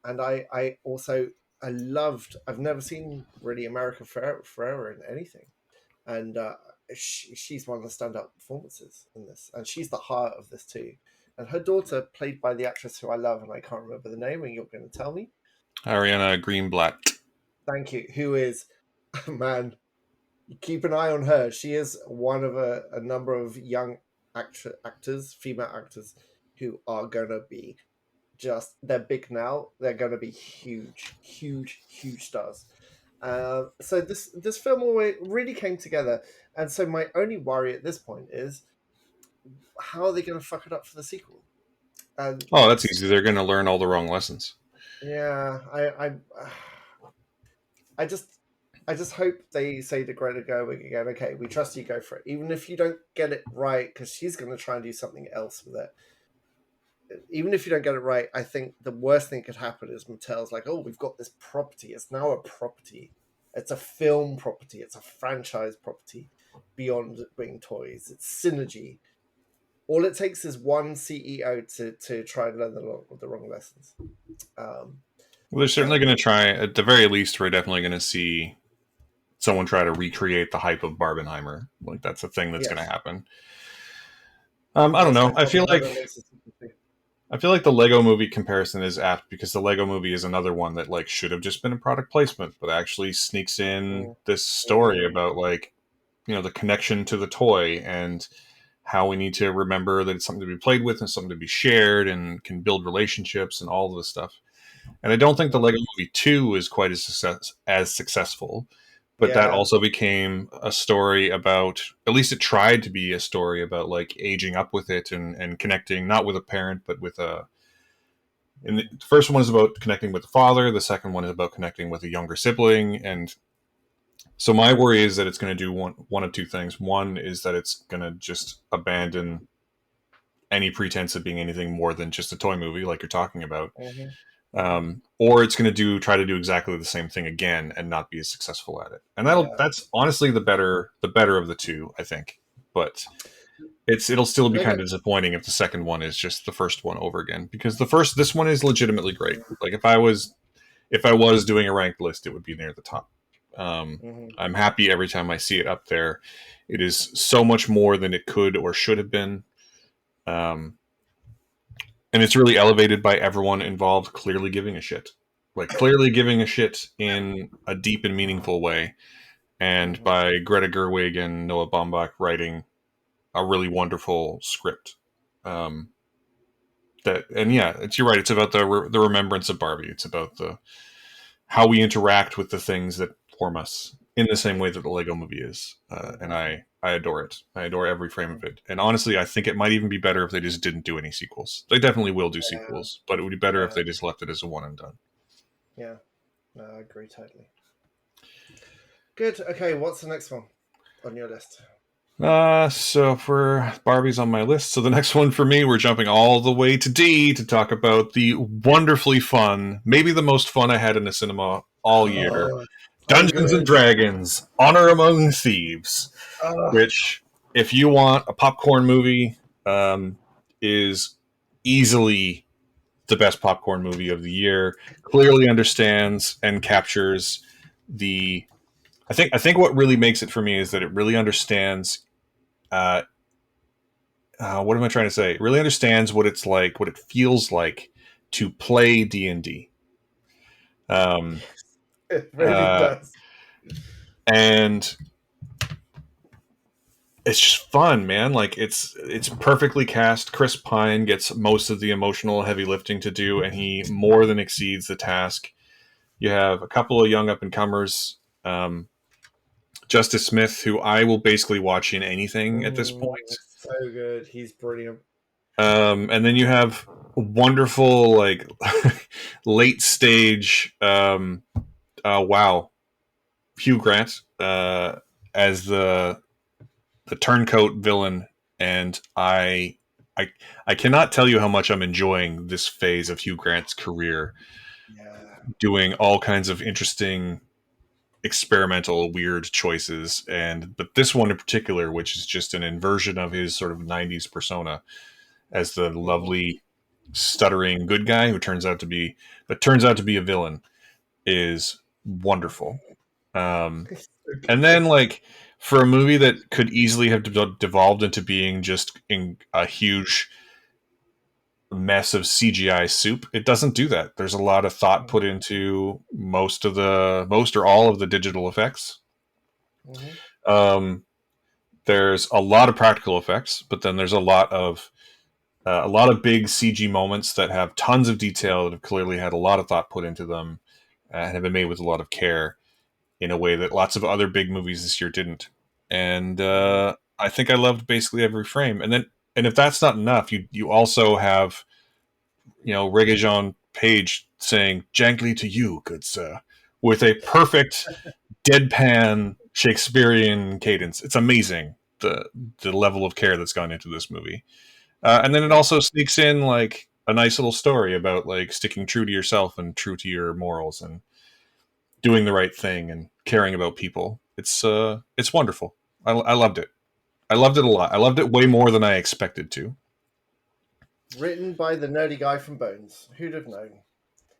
And I also I loved. I've never seen really America Ferrera in anything, and she's one of the standout performances in this, and she's the heart of this too. And her daughter, played by the actress who I love, and I can't remember the name, and you're going to tell me. Ariana Greenblatt. Thank you. Who is, man, keep an eye on her. She is one of a number of young actors, female actors, who are going to be they're big now. They're going to be huge stars. So this film really came together. And so my only worry at this point is how are they going to fuck it up for the sequel? And Oh, that's it's easy. They're going to learn all the wrong lessons. yeah, I just I just hope they say to Greta Gerwig again, okay, we trust you, go for it. Even if you don't get it right, because she's going to try and do something else with it. Even if you don't get it right, I think the worst thing that could happen is Mattel's like, oh, we've got this property. It's now a property. It's a film property. It's a franchise property beyond being toys. It's synergy. All it takes is one CEO to try and learn the wrong lessons. Um, Well, they're certainly and going to try. At the very least, we're definitely going to see someone try to recreate the hype of Barbenheimer. Like that's a thing that's going to yes, happen. I don't let's know. hope Oppenheimer makes it. I feel like the Lego Movie comparison is apt because the Lego Movie is another one that like should have just been a product placement, but actually sneaks in Mm, this story mm, about like the connection to the toy and how we need to remember that it's something to be played with and something to be shared and can build relationships and all of this stuff. And I don't think the Lego mm. Movie 2 is quite as successful, but that Yeah. also became a story about, at least it tried to be a story about like aging up with it and connecting not with a parent but with a, and the first one is about connecting with the father, the second one is about connecting with a younger sibling, and So my worry is that it's going to do one of two things. One is that it's going to just abandon any pretense of being anything more than just a toy movie, like you're talking about, Hmm. Hmm. or it's going to try to do exactly the same thing again and not be as successful at it. And Yeah. that's honestly the better of the two, I think. But it'll still be Lego. kind of disappointing if the second one is just the first one over again, because this one is legitimately great. Like if I was doing a ranked list, it would be near the top. Hmm. I'm happy every time I see it up there. It is so much more than it could or should have been. Um, and it's really elevated by everyone involved clearly giving a shit. Like clearly giving a shit in a deep and meaningful way. And Hmm. by Greta Gerwig and Noah Baumbach writing a really wonderful script. Um, and yeah, you're right. It's about the remembrance of Barbie. It's about the how we interact with the things that form us in the same way that the Lego Movie is. And Hmm. I adore it. I adore every frame of it. And honestly, I think it might even be better if they just didn't do any sequels. They definitely will do Yeah. sequels, but it would be better if Yeah. they just left it as a one and done. Yeah. No, I agree totally. Good. Okay, what's the next one on your list? So for Barbie's on my list. So the next one for me, we're jumping all the way to D to talk about the wonderfully fun, maybe the most fun I had in the cinema all year, Oh, so Dungeons and good. Dragons: Honor Among Thieves. Oh, Which, if you want a popcorn movie, is easily the best popcorn movie of the year. Clearly understands and captures the. I think what really makes it for me is that it really understands. Uh, what am I trying to say? It really understands what it's like, what it feels like to play D&D. Um, it really uh, does. and it's just fun, man. Like it's perfectly cast. Chris Pine gets most of the emotional heavy lifting to do, and he more than exceeds the task. You have a couple of young up and comers, Justice Smith, who I will basically watch in anything at this Mm, point. so good. He's brilliant. And then you have wonderful, like late stage. Wow, Hugh Grant as the turncoat villain, and I I cannot tell you how much I'm enjoying this phase of Hugh Grant's career, Yeah. doing all kinds of interesting, experimental, weird choices, and but this one in particular, which is just an inversion of his sort of '90s persona as the Mhm. lovely, stuttering good guy who turns out to be a villain, is wonderful. Um, So And good. then, like, for a movie that could easily have devolved into being just a huge mess of CGI soup, it doesn't do that. There's a lot of thought put into most or all of the digital effects. Mhm. Um, there's a lot of practical effects, but then there's a lot of big CG moments that have tons of detail that have clearly had a lot of thought put into them and have been made with a lot of care in a way that lots of other big movies this year didn't. And Mhm. I think I loved basically every frame. And if that's not enough, you also have Regé-Jean Page saying "gently to you, good sir," with a perfect deadpan Shakespearean cadence. It's amazing the level of care that's gone into this movie. And then it Yeah. also sneaks in like a nice little story about like sticking true to yourself and true to your morals and doing the right thing and caring about people. It's wonderful. I loved it. I loved it a lot. I loved it way more than I expected to. Written by the nerdy guy from Bones. Who'd have known?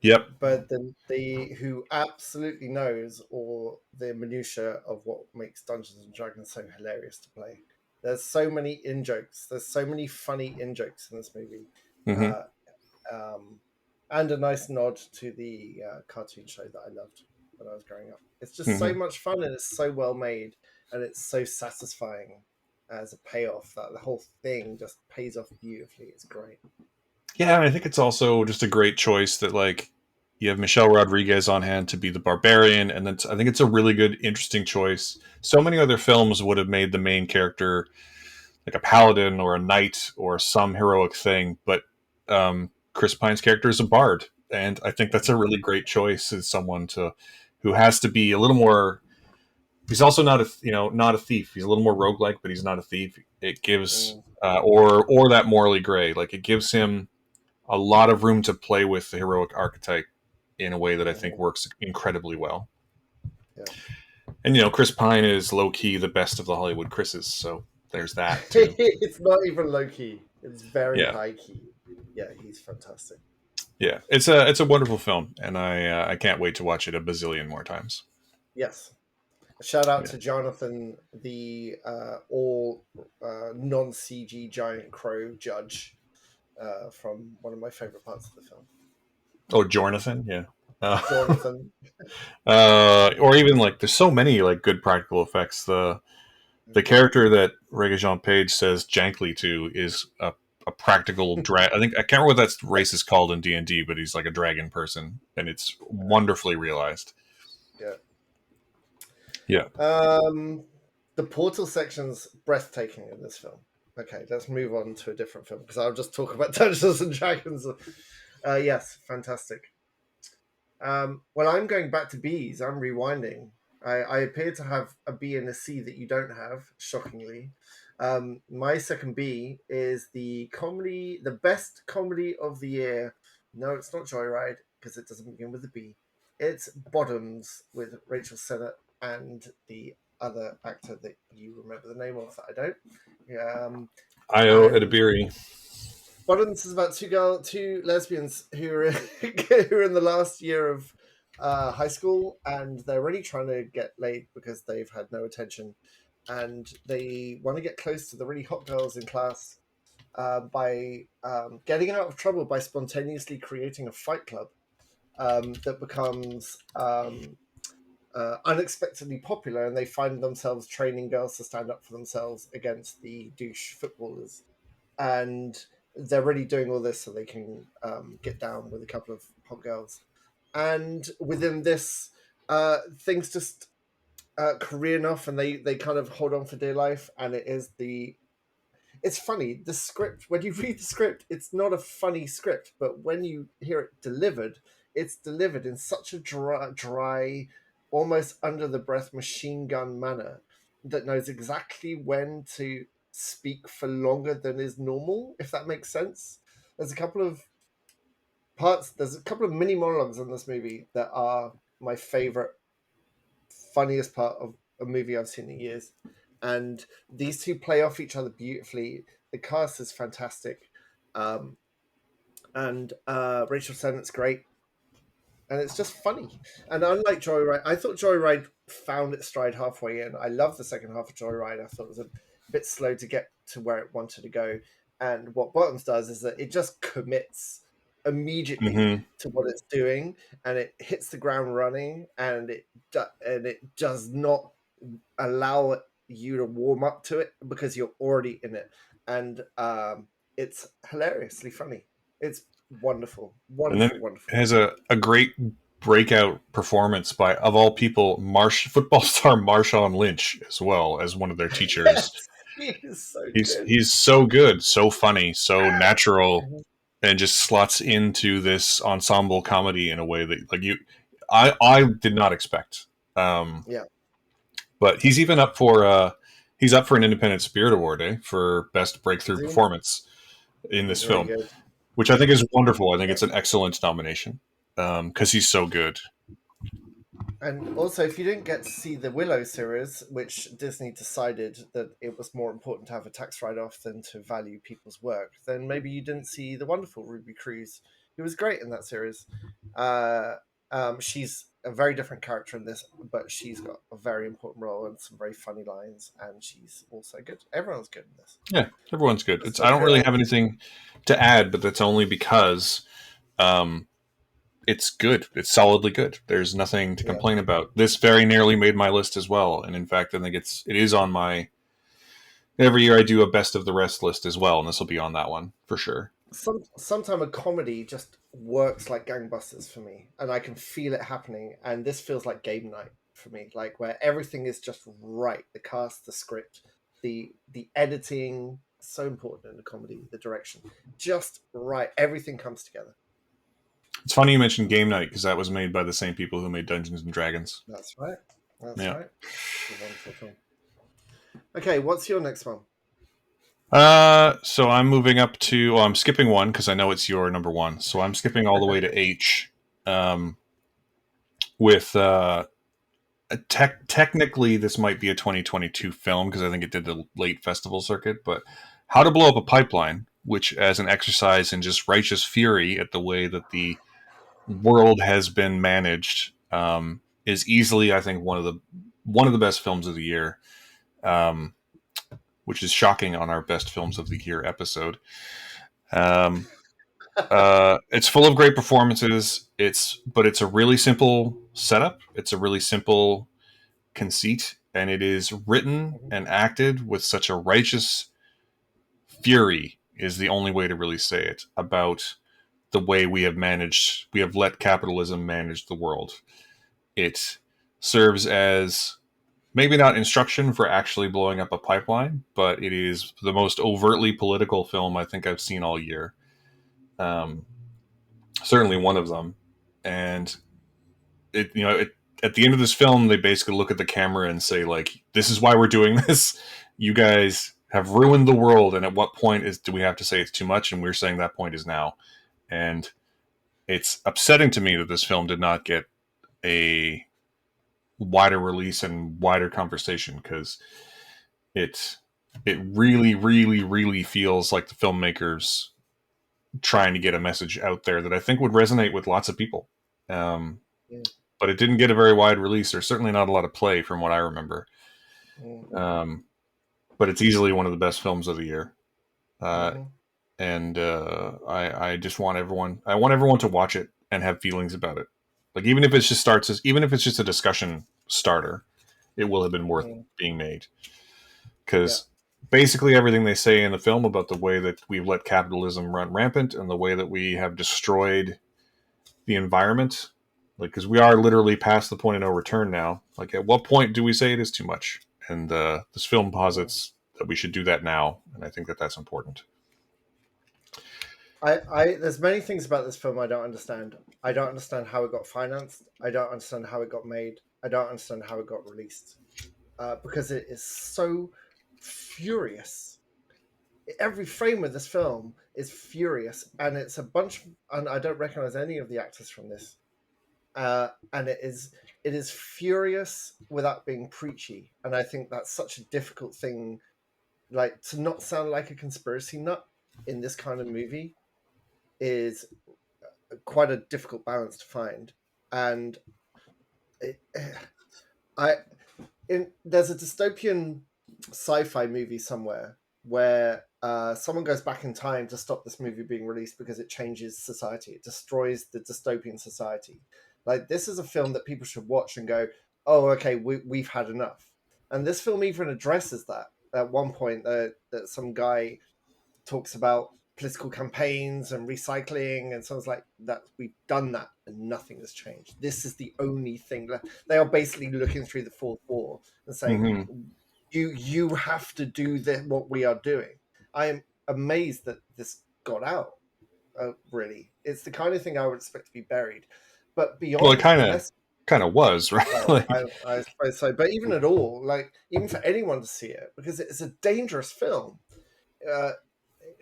Yep. But the who absolutely knows all the minutia of what makes Dungeons and Dragons so hilarious to play. There's so many in jokes. There's so many funny in jokes in this movie, Hmm. uh, um, and a nice nod to the cartoon show that I loved when I was growing up. It's just so Hmm. much fun and it's so well made and it's so satisfying as a payoff that the whole thing just pays off beautifully. It's great. Yeah, and I think it's also just a great choice that like you have Michelle Rodriguez on hand to be the barbarian, and then I think it's a really good, interesting choice. So many other films would have made the main character like a paladin or a knight or some heroic thing, but Chris Pine's character is a bard, and I think that's a really great choice as someone to who has to be a little more He's also not not a thief. He's a little more roguelike, but he's not a thief. It gives Mm, or that morally gray. Like it gives him a lot of room to play with the heroic archetype in a way that I think mhm. works incredibly well. Yeah. And Chris Pine is low key the best of the Hollywood Chris's, so there's that too. It's not even low key. It's very Yeah, high key. Yeah, he's fantastic. yeah. It's a wonderful film, and I can't wait to watch it a bazillion more times. Yes. Shout out Yeah. to Jonathan, the all non CG giant crow judge from one of my favorite parts of the film. Oh, Jonathan. Yeah. Jonathan. Or even like there's so many like good practical effects. The character that Regé-Jean Page says Jankly to is a practical drag. I think I can't remember what that race is called in D&D, but he's like a dragon person, and it's wonderfully realized. Yeah. Yeah. The portal section's breathtaking in this film. Okay, let's move on to a different film because I'll just talk about Dungeons and Dragons. Yes, fantastic. Well, I'm going back to B's. I'm rewinding. I appear to have a B and a C that you don't have, shockingly. My second B is the comedy, the best comedy of the year. No, it's not Joyride because it doesn't begin with a B. It's Bottoms with Rachel Sennett and the other actor that you remember the name of that I don't. Io And Edibiri. Bottoms is about two lesbians who are who are in the last year of high school, and they're really trying to get laid because they've had no attention, and they want to get close to the really hot girls in class by getting out of trouble by spontaneously creating a fight club that becomes unexpectedly popular, and they find themselves training girls to stand up for themselves against the douche footballers, and they're really doing all this so they can get down with a couple of hot girls. And within this, things just career enough, and they kind of hold on for dear life. And it's funny. The script, when you read the script, it's not a funny script, but when you hear it delivered, it's delivered in such a dry, almost under the breath machine gun manner that knows exactly when to speak for longer than is normal, if that makes sense. There's a couple of there's a couple of mini monologues in this movie that are my favorite, funniest part of a movie I've seen in years. And these two play off each other beautifully. The cast is fantastic. Um, and Rachel Sennett's great. And it's just funny. And unlike Joyride, I thought Joyride found its stride halfway in. I love the second half of Joyride. I thought it was a bit slow to get to where it wanted to go. And what Bottoms does is that it just commits immediately Mm-hmm. to what it's doing, and it hits the ground running, and it does not allow you to warm up to it because you're already in it, and it's hilariously funny. It's wonderful, And then wonderful, it wonderful. has a great breakout performance by, of all people, football star Marshawn Lynch as well as one of their teachers. Yes, he is so good. He's so good, so funny, so natural, and just slots into this ensemble comedy in a way that like I did not expect. Um, Yeah, but he's up for an Independent Spirit Award, for best breakthrough performance in this he's really film, good. which I think is wonderful. I think Yeah. it's an excellent nomination because he's so good. And also, if you didn't get to see the Willow series, which Disney decided that it was more important to have a tax write off than to value people's work, then maybe you didn't see the wonderful Ruby Cruz, who was great in that series. Uh, she's a very different character in this, but she's got a very important role and some very funny lines, and she's also good. Everyone's good in this. Yeah, everyone's good. Just I look don't her really up. have anything to add, but that's only because um, it's good. It's solidly good. There's nothing to Yeah. complain about. This very nearly made my list as well, and in fact, I think it is on my every year I do a best of the rest list as well, and this will be on that one for sure. Sometimes a comedy just works like gangbusters for me, and I can feel it happening. And this feels like game night for me, like where everything is just right. The cast, the script, the editing, so important in a comedy. The direction, just right. Everything comes together. It's funny you mentioned Game Night because that was made by the same people who made Dungeons and Dragons. That's right. That's Yeah. right. It's a wonderful film. Okay, what's your next one? So I'm moving up to. Well, I'm skipping one because I know it's your number one. So I'm skipping all the way to H. Um, with technically, this might be a 2022 film because I think it did the late festival circuit. But How to Blow Up a Pipeline, which, as an exercise in just righteous fury at the way that the world has been managed, is easily, I think, one of the best films of the year. Um, which is shocking on our best films of the year episode. Um, it's full of great performances. It's a really simple setup. It's a really simple conceit, and it is written Mhm. and acted with such a righteous fury. Is the only way to really say it about the way we have let capitalism manage the world. It serves as maybe not instruction for actually blowing up a pipeline, but it is the most overtly political film I think I've seen all year. Um, Certainly one of them, and it at the end of this film they basically look at the camera and say like, "This is why we're doing this. You guys have ruined the world, and at what point do we have to say it's too much?" And we're saying that point is now, and it's upsetting to me that this film did not get a wider release and wider conversation because it it really, really, really feels like the filmmakers trying to get a message out there that I think would resonate with lots of people. Um, Mm, but it didn't get a very wide release, or certainly not a lot of play from what I remember. mm, Um, but it's easily one of the best films of the year. Uh, mhm, and I just want everyone to watch it and have feelings about it. Like even if it's just a discussion starter, it will have been worth mm. being made. Yeah. Because basically everything they say in the film about the way that we've let capitalism run rampant and the way that we have destroyed the environment, like because we are literally past the point of no return now. Like, at what point do we say it is too much? And this film Mm. posits that we should do that now, and I think that that's important. There's many things about this film I don't understand. I don't understand how it got financed. I don't understand how it got made. I don't understand how it got released. Because it is so furious. Every frame of this film is furious, and it's a bunch. And I don't recognize any of the actors from this. And it is furious without being preachy, and I think that's such a difficult thing. Like, to not sound like a conspiracy nut in this kind of movie is quite a difficult balance to find. And it, I there's a dystopian sci-fi movie somewhere where someone goes back in time to stop this movie being released because it changes society. It destroys the dystopian society. Like, this is a film that people should watch and go, "Oh, okay, we've had enough." And this film even addresses that at one point. That some guy talks about political campaigns and recycling, and someone's like, that we've done that and nothing has changed. This is the only thing left. They are basically looking through the fourth wall and saying, Mm-hmm. you have to do what we are doing. I am amazed that this got out. Really, it's the kind of thing I would expect to be buried, but Well, it beyond kind the of mess. kind of was right. Well, Like, I suppose so, but even at all, like, even for anyone to see it, because it's a dangerous film. uh,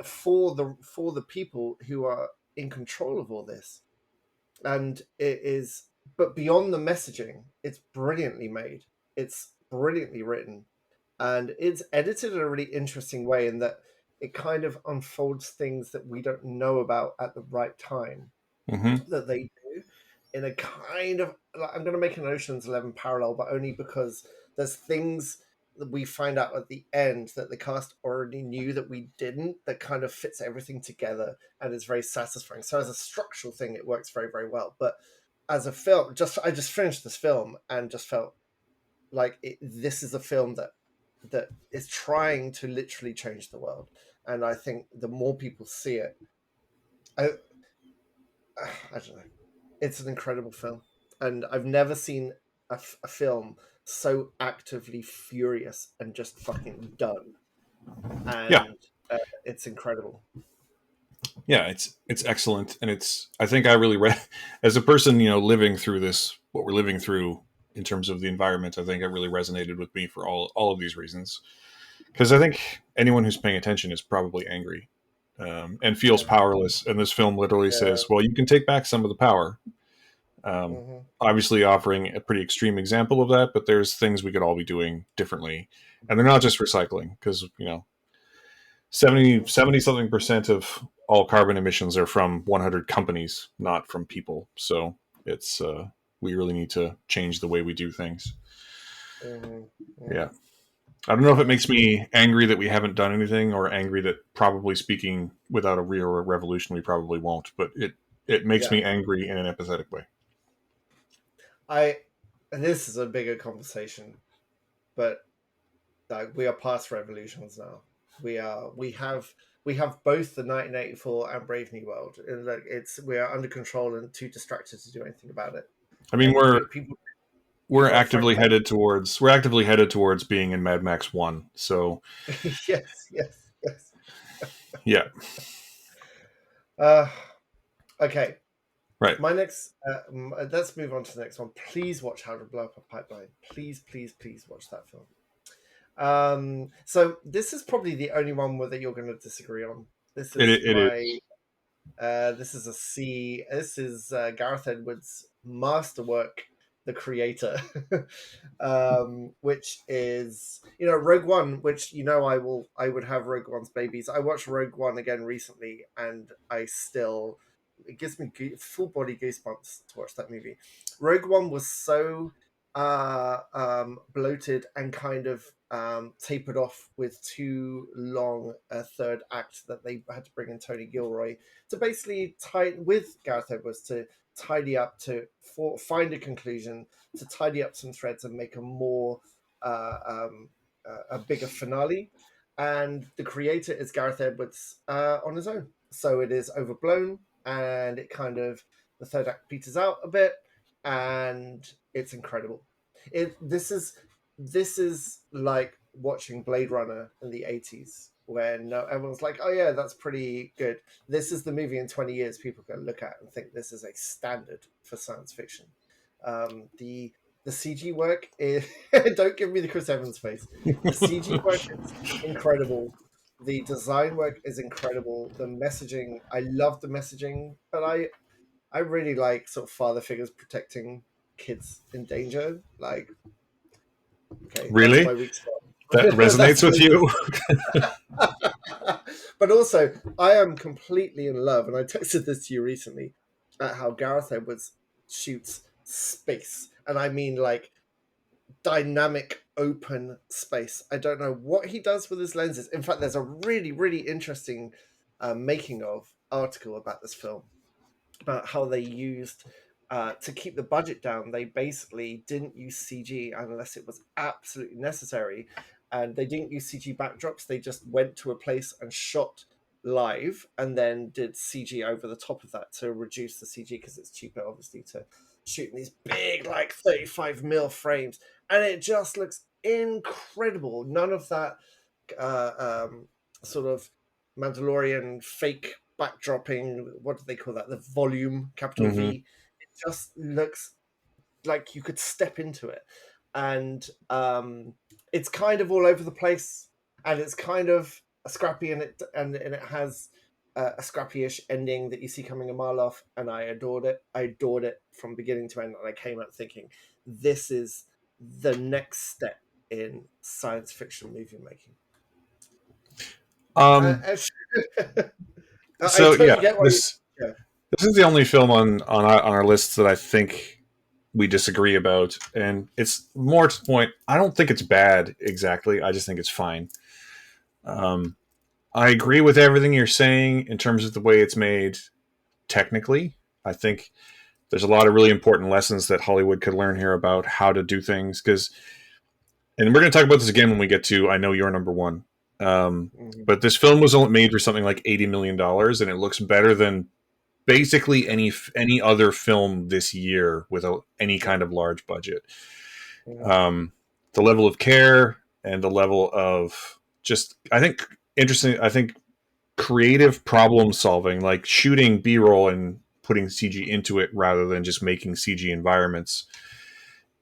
for the people who are in control of all this. And it is, but beyond the messaging, it's brilliantly made. It's brilliantly written, and it's edited in a really interesting way in that it kind of unfolds things that we don't know about at the right time mm-hmm. that they do, in a kind of, like, I'm going to make an Ocean's 11 parallel, but only because there's things that we find out at the end that the cast already knew that we didn't, that kind of fits everything together and is very satisfying. So as a structural thing, it works very, very well. But as a film, I just finished this film and just felt like this is a film that is trying to literally change the world. And I think the more people see it, I, I don't know. It's an incredible film, and I've never seen a film so actively furious and just fucking done. Yeah, And it's incredible. yeah, it's excellent, and it's I think I really read as a person living through this what we're living through. in terms of the environment. I think it really resonated with me for all of these reasons. Because I think anyone who's paying attention is probably angry, and feels Yeah. powerless. And this film literally Yeah. says, "Well, you can take back some of the power." Um, Hmm. Obviously, offering a pretty extreme example of that, but there's things we could all be doing differently, and they're not just recycling. Because 70 something percent of all carbon emissions are from 100 companies, not from people. So it's we really need to change the way we do things. Hmm. Yeah. Hmm. I don't know if it Yeah. makes me angry that we haven't done anything, or angry that, probably speaking, without a real revolution, we probably won't. But it makes Yeah. me angry in an empathetic way. I. And this is a bigger conversation, but like we are past revolutions now. We have both the 1984 and Brave New World, and like we are under control and too distracted to do anything about it. I mean, And we're people we're are afraid. actively headed towards being in Mad Max One. So Yes, yes, yes. yeah, Uh, okay. right. My next. Let's move on to the next one. Please watch How to Blow Up a Pipeline. Please, please, please watch that film. So this is probably the only one that you're going to disagree on. This is It is. my. This is a C. This is Gareth Edwards' masterwork, The Creator, which is Rogue One, which I would have Rogue One's babies. I watched Rogue One again recently, and it gives me full body goosebumps to watch that movie. Rogue One was so bloated and kind of tapered off with too long a third act that they had to bring in Tony Gilroy to basically with Gareth Edwards to tidy up find a conclusion, to tidy up some threads and make a more a bigger finale. And the creator is Gareth Edwards on his own, so it is overblown, and it kind of the third act peters out a bit, and it's incredible. This is like watching Blade Runner in the 80s when everyone's like, oh yeah, that's pretty good. This is the movie in 20 years people can look at and think this is a standard for science fiction. The CG work is don't give me the Chris Evans face. The CG work is incredible. The design work is incredible. The messaging, I love the messaging, but I really like sort of father figures protecting kids in danger. Like, okay, that's Really? my weak spot. That resonates That's with my you? but also, I am completely in love, and I texted this to you recently, at how Gareth Edwards shoots space, and I mean like dynamic open space. I don't know what he does with his lenses. In fact, there's a really, really interesting making of article about this film, about how they used to keep the budget down. They basically didn't use CG unless it was absolutely necessary, and they didn't use CG backdrops. They just went to a place and shot live, and then did CG over the top of that to reduce the CG because it's cheaper, obviously, to shoot in these big, like 35 mil frames, and it just looks incredible. None of that sort of Mandalorian fake backdropping. What do they call that? The volume, capital Hmm. V. It just looks like you could step into it, and it's kind of all over the place, and it's kind of a scrappy, and it has a scrappy-ish ending that you see coming a mile off, and I adored it. I adored it from beginning to end, and I came out thinking, this is the next step in science fiction movie making. Um, I, I so totally yeah, get why you. Yeah. this is the only film on our list that I think we disagree about, and it's more to the point. I don't think it's bad exactly. I just think it's fine. Um, I agree with everything you're saying in terms of the way it's made technically. I think there's a lot of really important lessons that Hollywood could learn here about how to do things. Because, and we're going to talk about this again when we get to I Know You're Number One. Mhm. But this film was only made for something like $80 million, and it looks better than basically any other film this year with any Yeah. kind of large budget. Mhm. Um, the level of care and the level of just, I think, interesting. I think creative problem solving, like shooting B roll and putting CG into it rather than just making CG environments,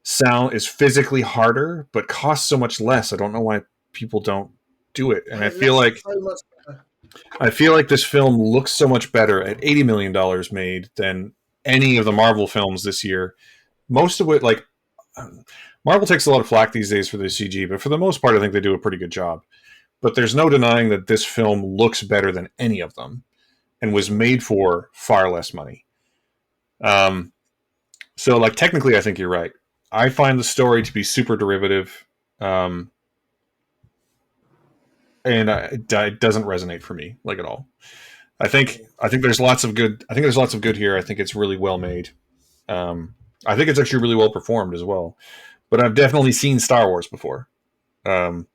sound is physically harder, but costs so much less. I don't know why people don't do it. And It looks so much better. I feel like this film looks so much better at $80 million made than any of the Marvel films this year. Most of it, like Marvel takes a lot of flack these days for the CG, but for the most part, I think they do a pretty good job. But there's no denying that this film looks better than any of them and was made for far less money. Um, so, like, technically, I think you're right. I find the story to be super derivative, um, and it doesn't resonate for me like at all. I think there's lots of good. I think there's lots of good here. I think it's really well made. I think it's actually really well performed as well. But I've definitely seen Star Wars before, and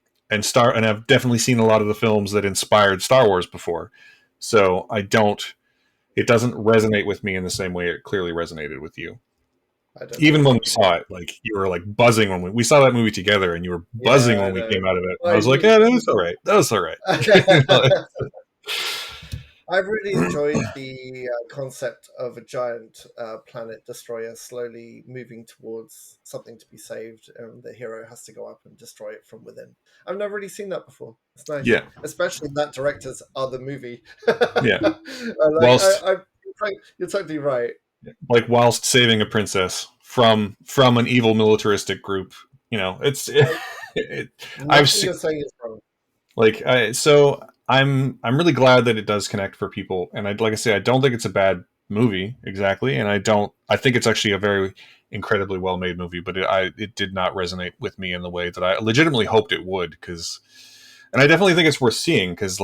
I've definitely seen a lot of the films that inspired Star Wars before. So I don't. It doesn't resonate with me in the same way it clearly resonated with you. I don't know Even what when you're we talking saw about. it, like you were like buzzing when we saw that movie together, and you were buzzing Yeah, I when we know. came out of it. And I I was like, yeah, that was all right. That was all right. I've really enjoyed the concept of a giant planet destroyer slowly moving towards something to be saved, and the hero has to go up and destroy it from within. I've never really seen that before. It's nice, Yeah, especially that director's other movie. yeah. Like, Whilst you're totally right. whilst saving a princess from an evil militaristic group, it's it, I've Nothing seen you're saying is wrong. so I'm really glad that it does connect for people, and like I say, I don't think it's a bad movie exactly, and I think it's actually a very incredibly well made movie, but it did not resonate with me in the way that I legitimately hoped it would, and I definitely think it's worth seeing because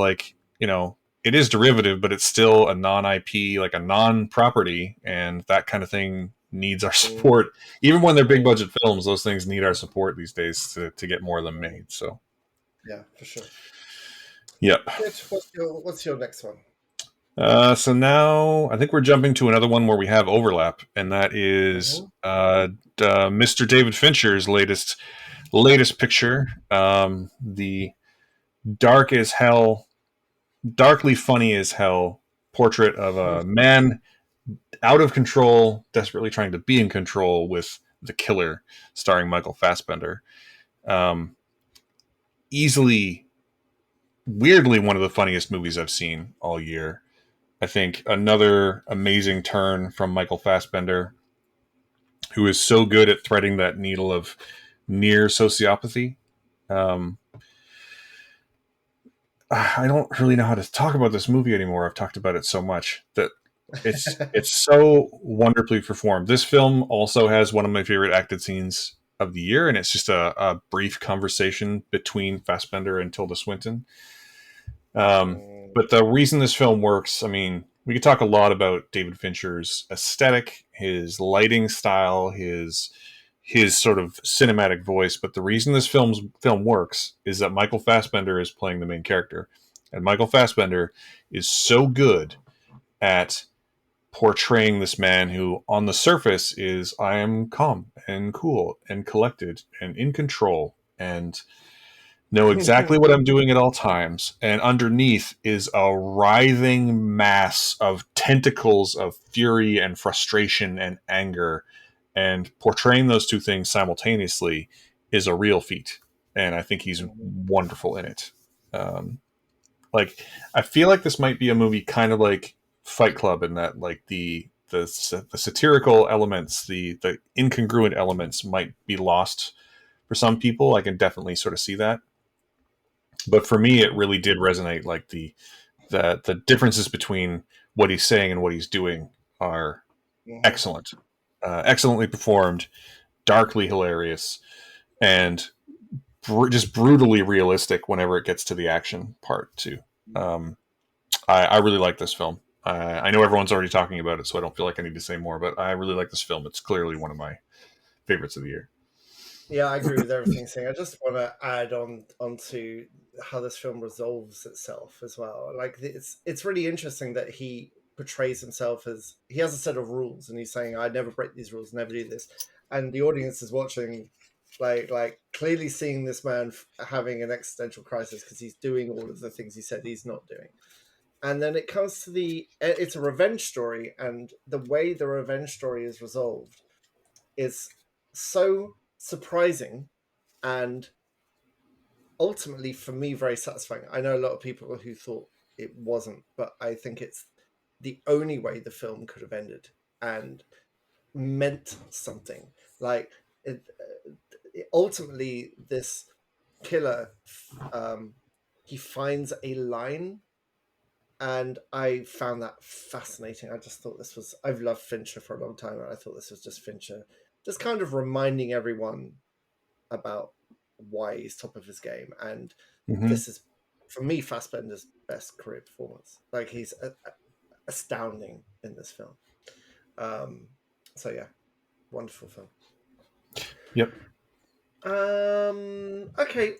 it is derivative, but it's still a non IP, like a non property, and that kind of thing needs our Mm, support. Even when they're big mm, budget films, those things need our support these days to get more of them mm. made. So, Yeah, for sure. yep. Good. What's your next one? So now I think we're jumping to another one where we have overlap, and that is Mhm. Mr. David Fincher's latest picture, the dark as hell, darkly funny as hell portrait of a man out of control, desperately trying to be in control with the killer, starring Michael Fassbender. Um, Easily, weirdly, one of the funniest movies I've seen all year. I think another amazing turn from Michael Fassbender, who is so good at threading that needle of near sociopathy. Um, I don't really know how to talk about this movie anymore. I've talked about it so much that it's so wonderfully performed. This film also has one of my favorite acted scenes of the year, and it's just a brief conversation between Fassbender and Tilda Swinton. Um, Mm, but the reason this film works, I mean, we could talk a lot about David Fincher's aesthetic, his lighting style, his sort of cinematic voice. But the reason this film works is that Michael Fassbender is playing the main character, and Michael Fassbender is so good at portraying this man who, on the surface, is I am calm and cool and collected and in control and know exactly what I'm doing at all times. And underneath is a writhing mass of tentacles of fury and frustration and anger. And portraying those two things simultaneously is a real feat. And I think he's mhm, wonderful in it. Um, like, I feel like this might be a movie kind of like Fight Club in that, like, the satirical elements, the incongruent elements might be lost for some people. I can definitely sort of see that, but for me it really did resonate. Like the differences between what he's saying and what he's doing are mhm, excellent, excellently performed, darkly hilarious, and just brutally realistic whenever it gets to the action part too. um, I really like this film. I know everyone's already talking about it, so I don't feel like I need to say more, but I really like this film. It's clearly one of my favorites of the year. Yeah, I agree with everything you're saying. I just want to add on onto how this film resolves itself as well. Like it's really interesting that he portrays himself as he has a set of rules, and he's saying, "I never break these rules, never do this," and the audience is watching, like clearly seeing this man having an existential crisis because he's doing all of the things he said he's not doing. And then it comes to it's a revenge story, and the way the revenge story is resolved is so surprising and ultimately for me very satisfying. I know a lot of people who thought it wasn't, but I think it's the only way the film could have ended and meant something. Like ultimately, this killer, um, he finds a line, and I found that fascinating. I just thought this was. I've loved Fincher for a long time, and I thought this was just Fincher, just kind of reminding everyone about why he's top of his game. And Mm-hmm. this is, for me, Fassbender's best career performance. Like he's astounding in this film. Um, so yeah, wonderful film. Yep. Okay,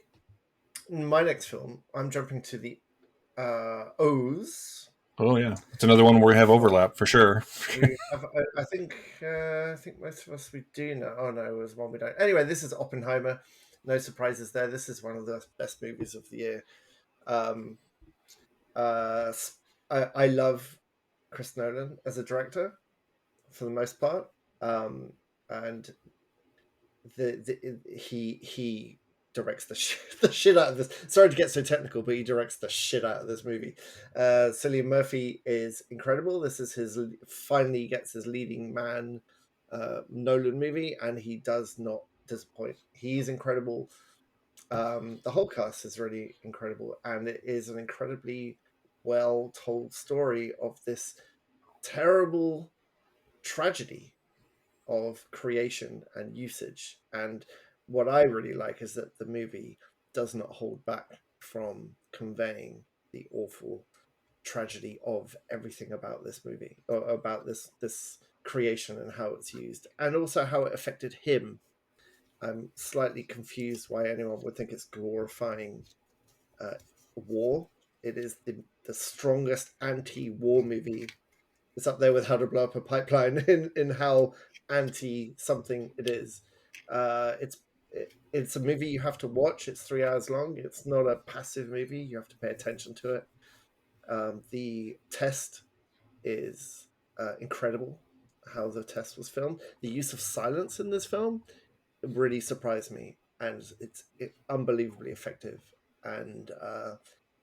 my next film. I'm jumping to the O's. Oh yeah, it's another one where we have overlap for sure. We have, I think most of us we do know. Oh no, it was one we don't. Anyway, this is Oppenheimer. No surprises there. This is one of the best movies of the year. Um, uh, I love Chris Nolan as a director for the most part, and he directs the shit out of this. Sorry to get so technical, but he directs the shit out of this movie. Cillian Murphy is incredible. This is his finally gets his leading man Nolan movie, and he does not disappoint. He is incredible. The whole cast is really incredible, and it is an incredibly well told story of this terrible tragedy of creation and usage. And what I really like is that the movie does not hold back from conveying the awful tragedy of everything about this movie, or about this creation and how it's used, and also how it affected him. I'm slightly confused why anyone would think it's glorifying uh, war. It is the strongest anti-war movie. It's up there with How to Blow Up a Pipeline in how anti something it is. It's a movie you have to watch. It's 3 hours long. It's not a passive movie. You have to pay attention to it. The test is incredible. How the test was filmed. The use of silence in this film really surprised me, and it's unbelievably effective, and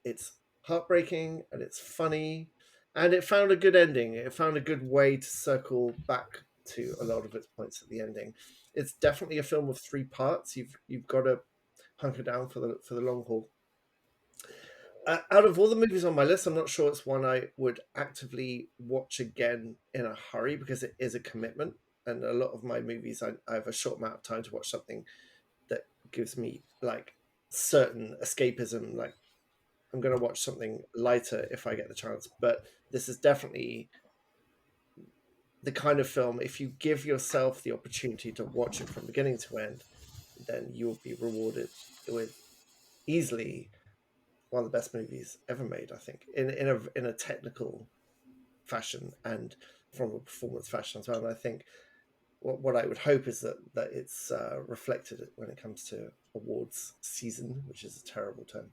it's heartbreaking, and it's funny, and it found a good ending. It found a good way to circle back to a lot of its points at the ending. It's definitely a film of three parts. You've got to hunker down for the long haul. Out of all the movies on my list, I'm not sure it's one I would actively watch again in a hurry because it is a commitment. And a lot of my movies, I have a short amount of time to watch something that gives me like certain escapism. Like I'm going to watch something lighter if I get the chance. But this is definitely the kind of film, if you give yourself the opportunity to watch it from beginning to end, then you'll be rewarded with easily one of the best movies ever made, I think, in a technical fashion and from a performance fashion as well. And I think what I would hope is that it's reflected when it comes to awards season, which is a terrible term.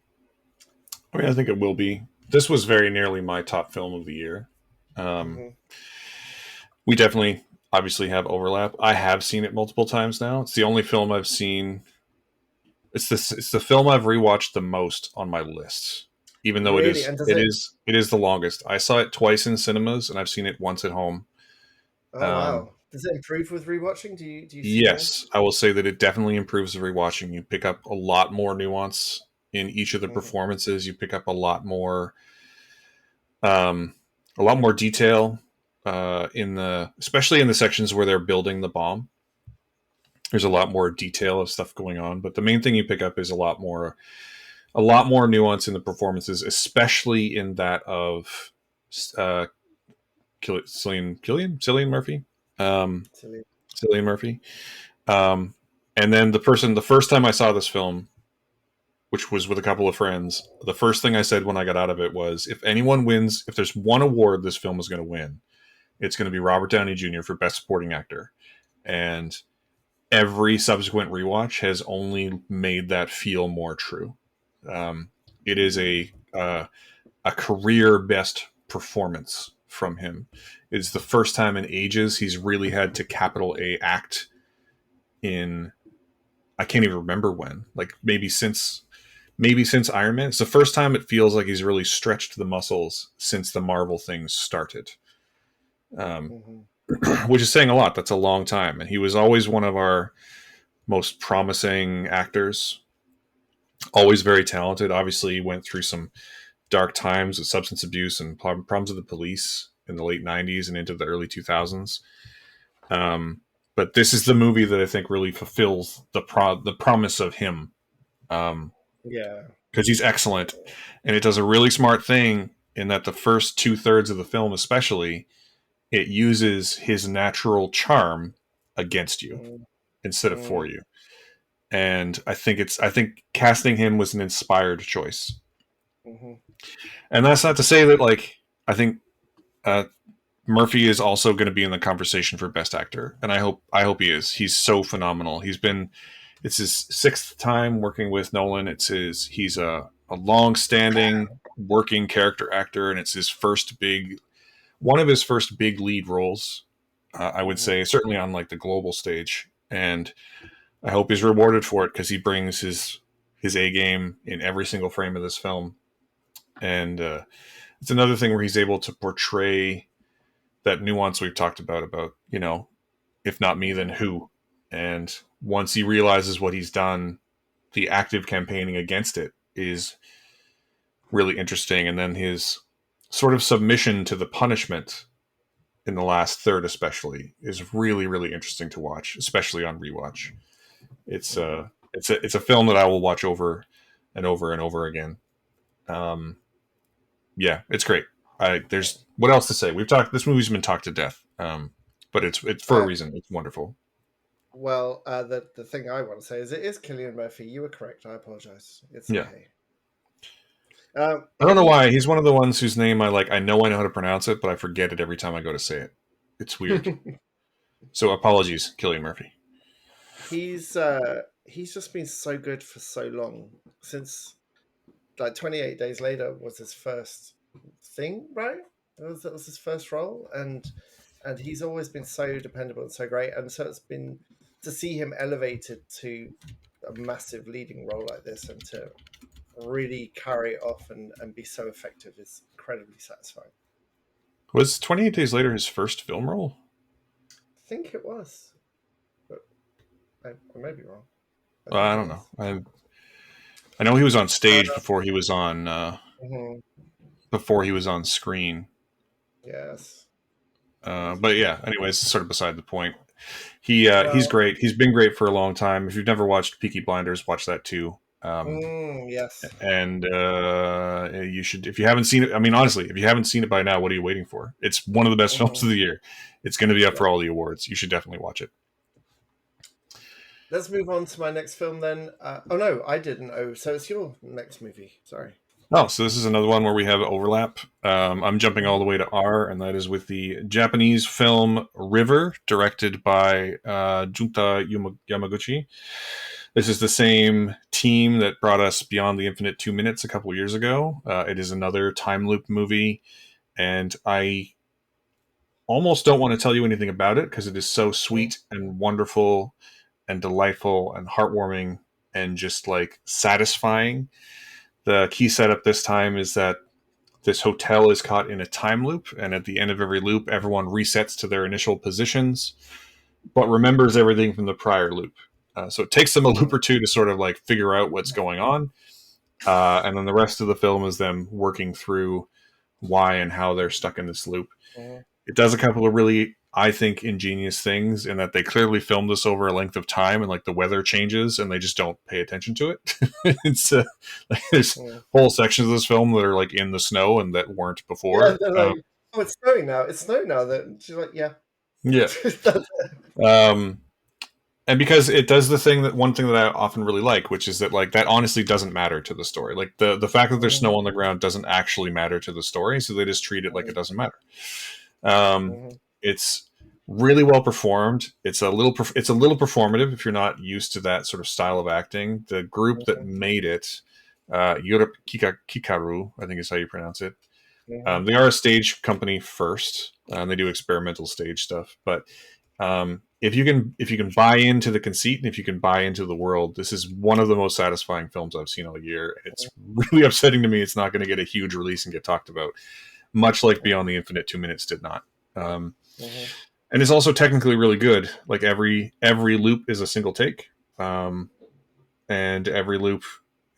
I mean, I think it will be. This was very nearly my top film of the year. Um, Mm-hmm. we definitely, obviously, have overlap. I have seen it multiple times now. It's the only film I've seen. It's the film I've rewatched the most on my list, even though Really, and does it? it is the longest. I saw it twice in cinemas, and I've seen it once at home. Oh Um, wow, does it improve with rewatching? Do you see more? yes, I will say that it definitely improves the rewatching. You pick up a lot more nuance in each of the Mm-hmm. performances. You pick up um, a lot more detail in the, especially in the sections where they're building the bomb. There's a lot more detail of stuff going on, but the main thing you pick up is a lot more nuance in the performances, especially in that of uh, Cillian Murphy, um, Silly. Cillian Murphy, um, and then the first time I saw this film, which was with a couple of friends, the first thing I said when I got out of it was, if anyone wins, if there's one award this film is going to win, it's going to be Robert Downey Jr. for Best Supporting Actor, and every subsequent rewatch has only made that feel more true. Um, it is a career best performance from him. It's the first time in ages he's really had to capital A act in I can't even remember when. Like maybe since Iron Man. It's the first time it feels like he's really stretched the muscles since the Marvel things started, um, Mm-hmm. which is saying a lot. That's a long time, and he was always one of our most promising actors. Always very talented. Obviously, he went through some dark times with substance abuse and problems with the police in the late '90s and into the early 2000s. Um, but this is the movie that I think really fulfills the promise of him. Um, Yeah. because he's excellent, and it does a really smart thing in that the first 2/3 of the film, especially, it uses his natural charm against you instead of for Mm-hmm. you. And I think casting him was an inspired choice. Mm-hmm. And that's not to say that like I think uh, Murphy is also going to be in the conversation for best actor, and I hope he is. He's so phenomenal. It's his sixth time working with Nolan. He's a long standing working character actor, and it's his first big one of his first big lead roles. I would Mm-hmm. say certainly on like the global stage, and I hope he's rewarded for it because he brings his A game in every single frame of this film, and it's another thing where he's able to portray that nuance we've talked about if not me then Mm-hmm. who, and once he realizes what he's done, the active campaigning against it is really interesting, and then his sort of submission to the punishment in the last third especially is really really interesting to watch, especially on rewatch. it's Mm-hmm. uh it's a film that I will watch over and over and over again. um yeah, it's great. There's what else to say. We've talked This movie's been talked to death, but it's for a Uh, reason. It's wonderful. well, the thing I want to say is it is Killian Murphy. You were correct. I apologize. It's Yeah, okay. I don't know He why he's one of the ones whose name I know how to pronounce it, but I forget it every time I go to say it. It's weird. So apologies, Killian Murphy. he's just been so good for so long since like 28 Days Later was his first thing, right? That was his first role, and he's always been so dependable and so great, and so it's been to see him elevated to a massive leading role like this and to really carry it off and be so effective is incredibly satisfying. Was 28 Days Later his first film role? I think it was, but I may be wrong. I think I it don't know. was. I know he was on stage Uh, mhm, before he was on screen. yes. But yeah, anyways, sort of beside the point. He's Well, great. He's been great for a long time. If you've never watched Peaky Blinders, watch that too. yes. And you should, if you haven't seen it. I mean, honestly, if you haven't seen it by now, what are you waiting for? It's one of the best films Hmm. of the year. It's going to be up Yeah. for all the awards. You should definitely watch it. Let's move on to my next film then. Oh no, I didn't. Oh, so it's your next movie. Sorry. Oh, so this is another one where we have overlap. I'm jumping all Mhm. the way to R, and that is with the Japanese film River, directed by Junta Yamaguchi. This is the same team that brought us Beyond the Infinite 2 Minutes a couple years ago. It is another time loop movie, and I almost don't want to tell you anything about it because it is so sweet and wonderful and delightful and heartwarming and just like satisfying. The key setup this time is that this hotel is caught in a time loop, and at the end of every loop, everyone resets to their initial positions, but remembers everything from the prior loop. So it takes them a loop or two to sort of like figure out what's going on, and then the rest of the film is them working through why and how they're stuck in this loop. Mhm. It does a couple of really, I think, ingenious things in that they clearly filmed this over a length of time, and like the weather changes and they just don't pay attention to it. It's like there's Mhm. whole sections of this film that are like in the snow and that weren't Yeah, before. they're like, oh, it's snowing now. It's snowing now. That she's like, yeah. Yeah. That's Um, and because it does the thing that one thing that I often really like, which is that like that honestly doesn't matter to the story. Like the fact that there's Mhm. snow on the ground doesn't actually matter to the story, so they just treat it like Mhm. it doesn't matter. Um, Mhm. it's really well performed. It's a little performative if you're not used to that sort of style of acting. The group that Mhm. made it, Europe Kikaru, I think is how you pronounce it. Mhm. They are a stage company first, and they do experimental stage stuff, but if you can buy into the conceit and if you can buy into the world, this is one of the most satisfying films I've seen all year. It's really upsetting to me it's not going to get a huge release and get talked about, much like Beyond the Infinite 2 Minutes did not. Mm-hmm. And it's also technically really good. Like every loop is a single take, and every loop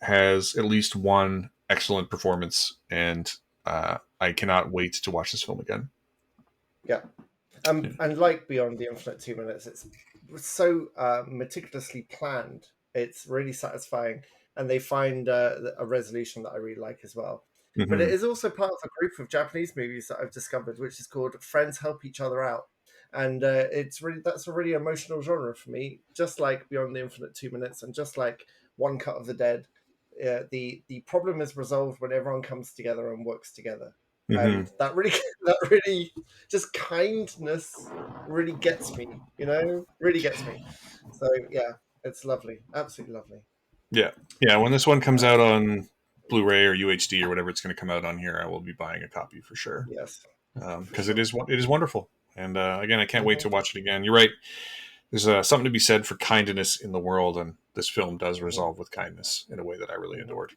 has at least one excellent performance. And I cannot wait to watch this film again. Yeah. And like Beyond the Infinite 2 Minutes, it's so meticulously planned. It's really satisfying, and they find a resolution that I really like as well. But it Mm-hmm. is also part of a group of Japanese movies that I've discovered, which is called Friends Help Each Other Out, and that's a really emotional genre for me. Just like Beyond the Infinite 2 Minutes, and just like One Cut of the Dead, the problem is resolved when everyone comes together and works together, Mm-hmm. and that really that really just kindness really gets me, really gets me. So yeah, it's lovely, absolutely lovely. Yeah, yeah. When this one comes uh, out on Blu-ray or UHD or whatever it's going to come out on here, I will be buying a copy for sure, yes, for because sure. it is wonderful. And again, I can't wait Hmm. to watch it again. You're right. There's something to be said for kindness in the world, and this film does Hmm. resolve with kindness in a way that I really Hmm. adored.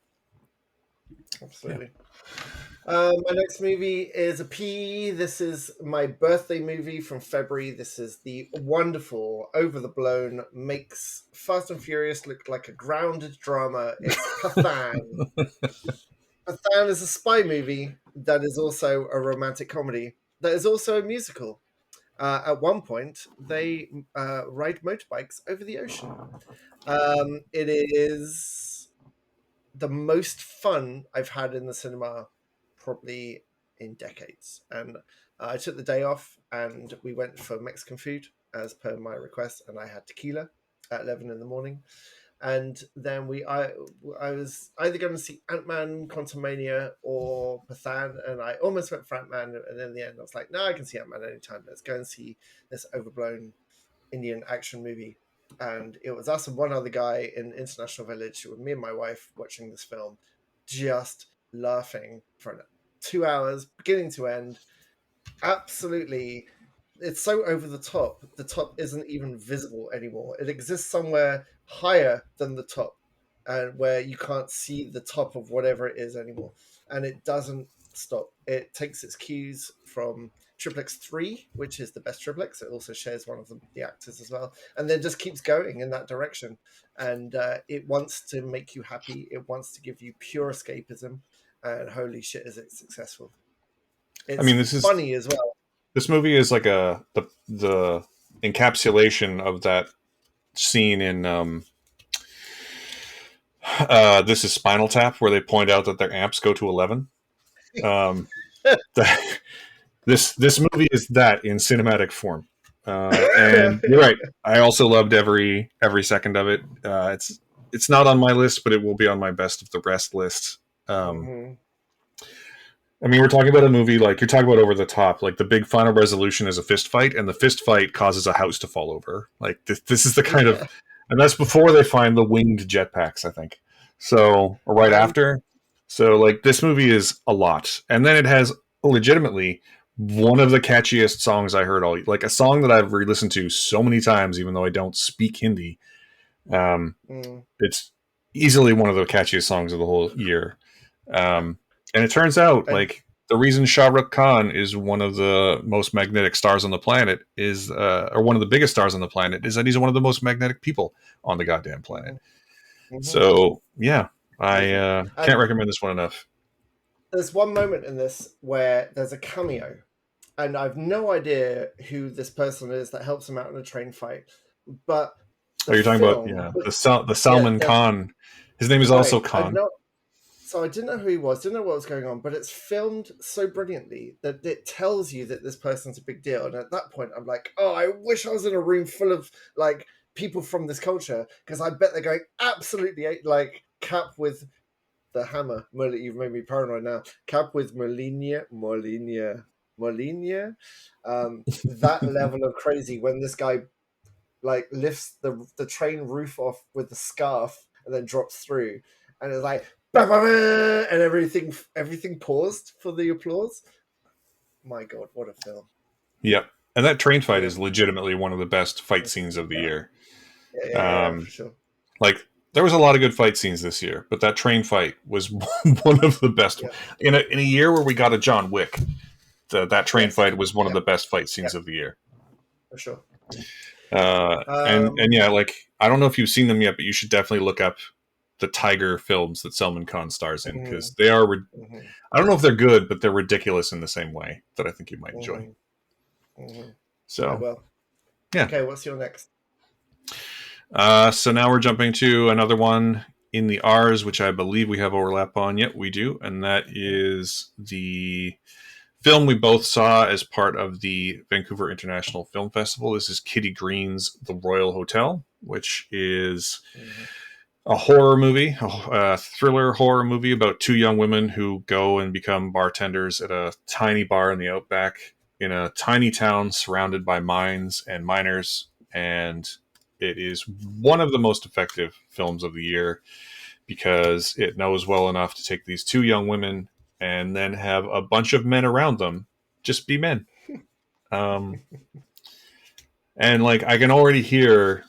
Yeah. Absolutely. My next movie is a P. This is my birthday movie from February. This is the wonderful, over the blown, makes Fast and Furious look like a grounded drama. It's Pathan. Pathan is a spy movie that is also a romantic comedy, that is also a musical. At one point, they ride motorbikes over the ocean. It is the most fun I've had in the cinema probably in decades. And I took the day off and we went for Mexican food as per my request, and I had tequila at 11 in the morning. And then I was either going to see Ant-Man Quantumania or Pathan, and I almost went for Ant-Man, and in the end I was like, no, I can see Ant-Man anytime. Let's go and see this overblown Indian action movie. And it was us and one other guy in International Village, with me and my wife watching this film, just laughing for 2 hours, beginning to end. Absolutely, it's so over the top. The top isn't even visible anymore. It exists somewhere higher than the top, and where you can't see the top of whatever it is anymore. And it doesn't stop. It takes its cues from Triple X3, which is the best Triple X. It also shares one of the actors as well, and then just keeps going in that direction. And it wants to make you happy. It wants to give you pure escapism. And holy shit, is it successful! I It's mean, funny as well. this movie is like the encapsulation of that scene in this is Spinal Tap, where they point out that their amps go to 11. Um, this movie is that in cinematic form. And you're right. I also loved every second of it. It's not on my list, but it will be on my best of the rest list. Um, Hmm. I mean, we're talking about a movie like you're talking about over the top. Like the big final resolution is a fist fight, and the fist fight causes a house to fall over. Like this is the kind of, Yeah. and that's before they find the winged jetpacks, I think. So or right And after. So like this movie is a lot, and then it has legitimately one of the catchiest songs I heard all, like a song that I've re-listened to so many times, even though I don't speak Hindi. Um, mm, it's easily one of the catchiest songs of the whole year. And it turns out, and like, the reason Shah Rukh Khan is one of the most magnetic stars on the planet is, or one of the biggest stars on the planet, is that he's one of the most magnetic people on the goddamn planet. mhm, mhm. So, yeah, I And can't recommend this one enough. there's one moment in this where there's a cameo, and I've no idea who this person is that helps him out in a train fight, but Oh, the you're talking about, film, yeah, but The yeah, Salman Khan. His name is also right. I Khan. know. So I didn't know who he was, didn't know what was going on, but it's filmed so brilliantly that it tells you that this person's a big deal. And at that point, I'm like, oh, I wish I was in a room full of like people from this culture, because I bet they're going absolutely like Cap with the hammer. You've made me paranoid now. Cap with Molinia. That level of crazy when this guy like lifts the train roof off with the scarf and then drops through, and it's like bah, bah, bah, and everything paused for the applause. My God, what a film! Yep. And that train fight Yeah. is legitimately one of the best fight scenes of the Yeah. year. Yeah. Yeah. Yeah. For Um, sure. like there was a lot of good fight scenes this year, but that train fight was one of the best. Yeah. In a year where we got a John Wick, that train Yes. fight was one of Yeah. the best fight Yeah. scenes of the year. For sure. And yeah, like I don't know if you've seen them yet, but you should definitely look up the Tiger films that Salman Khan stars in because Mhm, they are. mhm, I don't know if they're good, but they're ridiculous in the same way that I think you might enjoy. mhm, mhm. I So will. yeah. Okay, what's your next? So now we're jumping to another one in the R's, which I believe we have overlap on. Yep, we do, and that is the film we both saw as part of the Vancouver International Film Festival. This is Kitty Green's The Royal Hotel, which is Mhm, a horror movie, a thriller horror movie about two young women who go and become bartenders at a tiny bar in the outback in a tiny town surrounded by mines and miners. And it is one of the most effective films of the year because it knows well enough to take these two young women and then have a bunch of men around them just be men. Um, and like I can already hear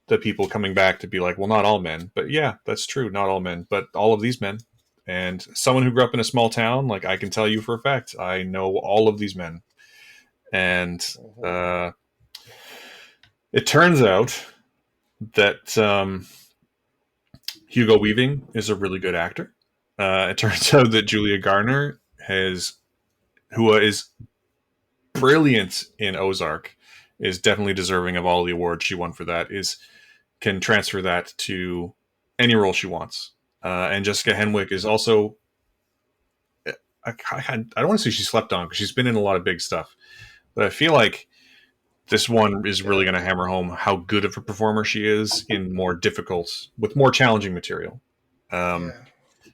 the people coming back to be like, well, not all men, but yeah, that's true, not all men, but all of these men. And someone who grew up in a small town, like I can tell you for a fact, I know all of these men. And mhm. uh, it turns out that Hugo Weaving is a really good actor. It turns out that Julia Garner has, who is brilliant in Ozark, is definitely deserving of all the awards she won for that. Is can transfer that to any role she wants. And Jessica Henwick is also. I don't want to say she slept on because she's been in a lot of big stuff, but I feel like this one is really Yeah, going to hammer home how good of a performer she is in more difficult, with more challenging material. Um, yeah.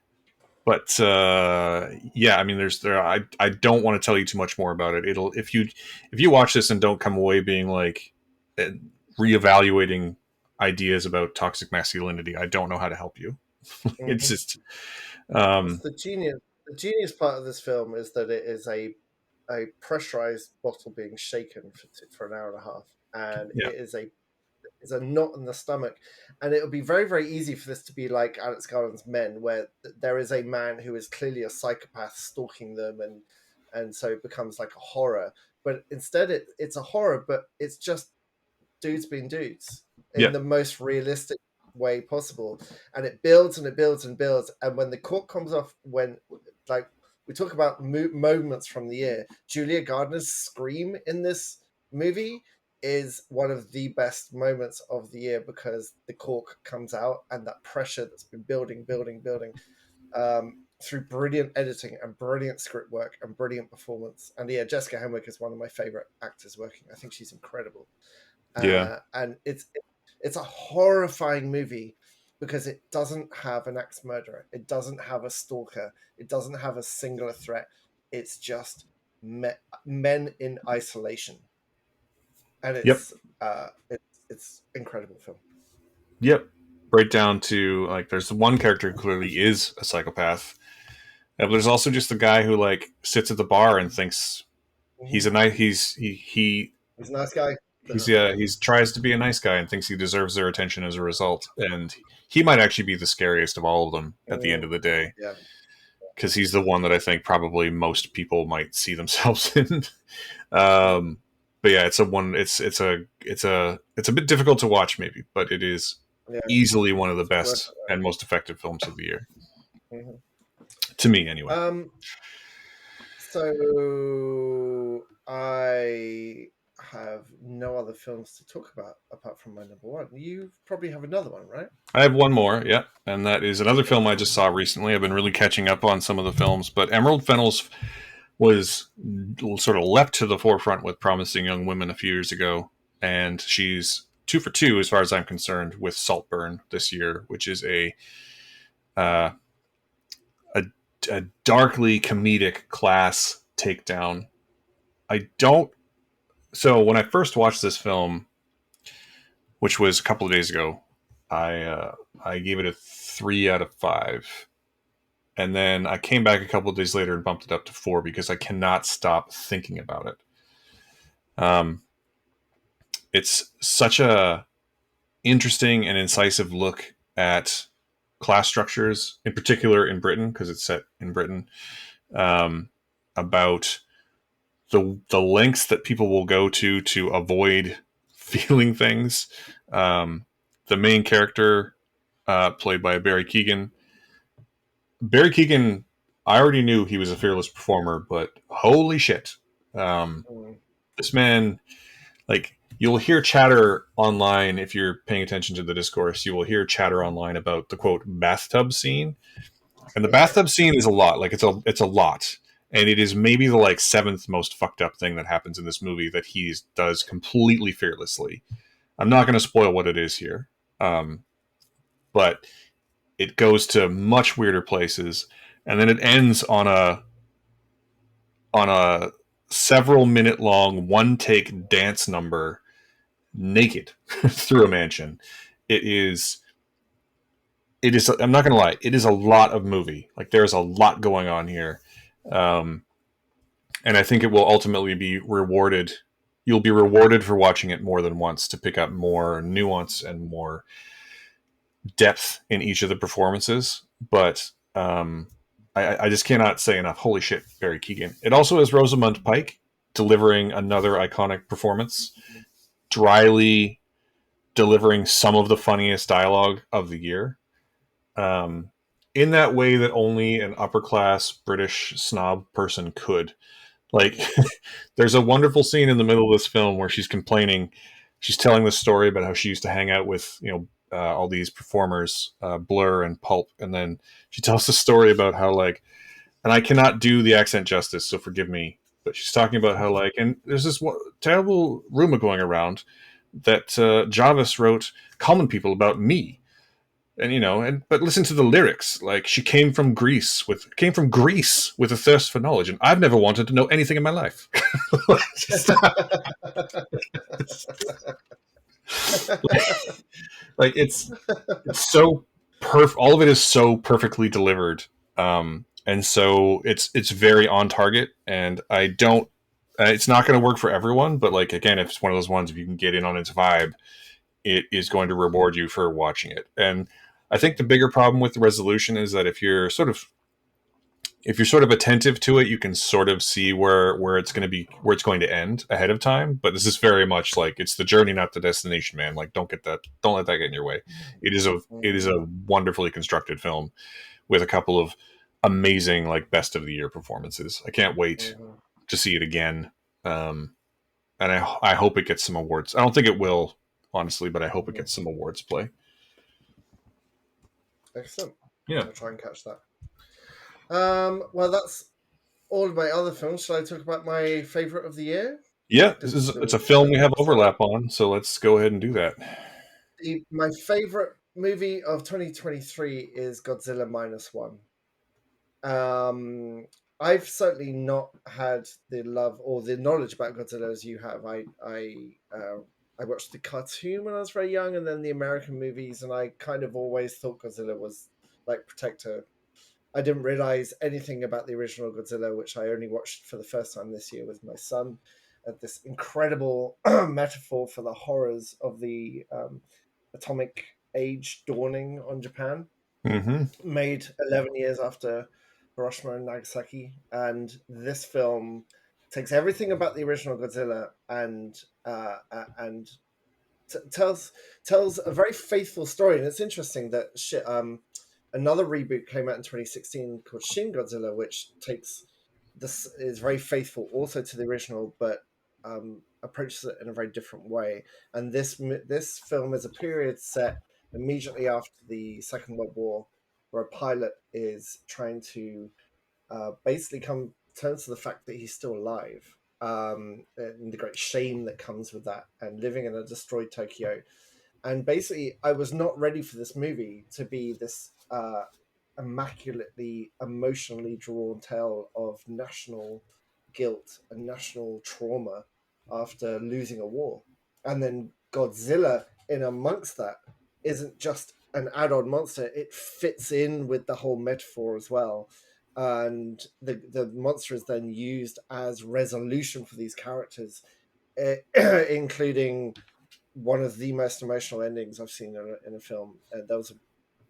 but yeah, I mean, I don't want to tell you too much more about it. It'll if you watch this and don't come away being like eh, reevaluating ideas about toxic masculinity, I don't know how to help you. It's Mhm. just It's um, the genius. The genius part of this film is that it is a pressurized bottle being shaken for an hour and a half, and yeah, it is a knot in the stomach, and it would be very very easy for this to be like Alex Garland's Men, where there is a man who is clearly a psychopath stalking them, and so it becomes like a horror. But instead, it's a horror, but it's just dudes being dudes yeah, in the most realistic way possible, and it builds and it builds and builds. And when the cork comes off, when like we talk about moments from the year, Julia Gardner's scream in this movie is one of the best moments of the year because the cork comes out and that pressure that's been building through brilliant editing and brilliant script work and brilliant performance. And yeah, Jessica Henwick is one of my favorite actors working. I think she's incredible. yeah, And it's a horrifying movie because it doesn't have an axe murderer, it doesn't have a stalker, it doesn't have a singular threat. It's just men in isolation, and yep, it's incredible film. yep. Right down to like, there's one character who clearly is a psychopath. But there's also just the guy who like sits at the bar and thinks he's Mm-hmm. a nice he He's a nice guy. he's yeah he's tries to be a nice guy and thinks he deserves their attention as a result, and he might actually be the scariest of all of them at the end Mm, of the day yeah, because he's the one that I think probably most people might see themselves in. um, but yeah, it's a bit difficult to watch maybe, but it is yeah, easily one of the it's worth best and most effective films of the year it. Mhm. to me anyway. So I have no other films to talk about apart from my number one. You probably have another one, right? I have one more, yeah, and that is another film I just saw recently. I've been really catching up on some of the films, but Emerald Fennell's was sort of leapt to the forefront with Promising Young Women a few years ago, and she's two for two as far as I'm concerned with Saltburn this year, which is uh, a, a darkly comedic class takedown. I don't. So when I first watched this film, which was a couple of days ago, I gave it a 3 out of 5. And then I came back a couple of days later and bumped it up to 4 because I cannot stop thinking about it. Um, it's such a interesting and incisive look at class structures, in particular in Britain, because it's set in Britain, um, about the lengths that people will go to avoid feeling things. Um, the main character, played by Barry Keoghan, I already knew he was a fearless performer, but holy shit, um, Mm. this man, like, you'll hear chatter online if you're paying attention to the discourse. You will hear chatter online about the quote bathtub scene, and the bathtub scene is a lot. Like, it's a lot, and it is maybe the like seventh most fucked up thing that happens in this movie that he does completely fearlessly. I'm not going to spoil what it is here, but it goes to much weirder places, and then it ends on a several minute long one take dance number naked through a mansion. It is I'm not gonna lie, it is a lot of movie. Like, there's a lot going on here. Um, and I think it will ultimately be rewarded. You'll be rewarded for watching it more than once to pick up more nuance and more depth in each of the performances. But I just cannot say enough. Holy shit, Barry Keoghan. It also has Rosamund Pike delivering another iconic performance, dryly delivering some of the funniest dialogue of the year, um, in that way that only an upper class British snob person could. Like, there's a wonderful scene in the middle of this film where she's complaining. She's telling the story about how she used to hang out with, all these performers, Blur and Pulp, and then she tells the story about how, like, and I cannot do the accent justice, so forgive me. But she's talking about how, like, and there's this terrible rumor going around that Jarvis wrote Common People about me, and but listen to the lyrics. Like, she came from Greece with a thirst for knowledge, and I've never wanted to know anything in my life. Just, like, it's so all of it is so perfectly delivered, and so it's very on target, and I don't it's not going to work for everyone, but, like, again, if it's one of those ones, if you can get in on its vibe, it is going to reward you for watching it. And I think the bigger problem with the resolution is that if you're sort of attentive to it, you can sort of see where it's going to end ahead of time. But this is very much like, it's the journey, not the destination, man. Like, don't let that get in your way. It is a wonderfully constructed film with a couple of amazing, like, best of the year performances. I can't wait to see it again. And I hope it gets some awards. I don't think it will, honestly, but I hope it gets some awards play. Excellent. Yeah. I'll try and catch that. Well, that's all of my other films. Shall I talk about my favorite of the year? Yeah, it's a film we have overlap on, so let's go ahead and do that. My favorite movie of 2023 is Godzilla minus one. I've certainly not had the love or the knowledge about Godzilla as you have. I watched the cartoon when I was very young, and then the American movies, and I kind of always thought Godzilla was like Protector. I didn't realize anything about the original Godzilla, which I only watched for the first time this year with my son. This incredible metaphor for the horrors of the atomic age dawning on Japan, Mm-hmm. made 11 years after Hiroshima and Nagasaki. And this film takes everything about the original Godzilla and tells a very faithful story. And it's interesting that another reboot came out in 2016 called Shin Godzilla, which takes this is very faithful also to the original, but approaches it in a very different way. And this film is a period set immediately after the Second World War, where a pilot is trying to basically come turns to the fact that he's still alive, and the great shame that comes with that, and living in a destroyed Tokyo. And basically, I was not ready for this movie to be this immaculately emotionally drawn tale of national guilt and national trauma after losing a war. And then Godzilla, in amongst that, isn't just an add-on monster. It fits in with the whole metaphor as well. And the monster is then used as resolution for these characters including one of the most emotional endings I've seen in a film. There was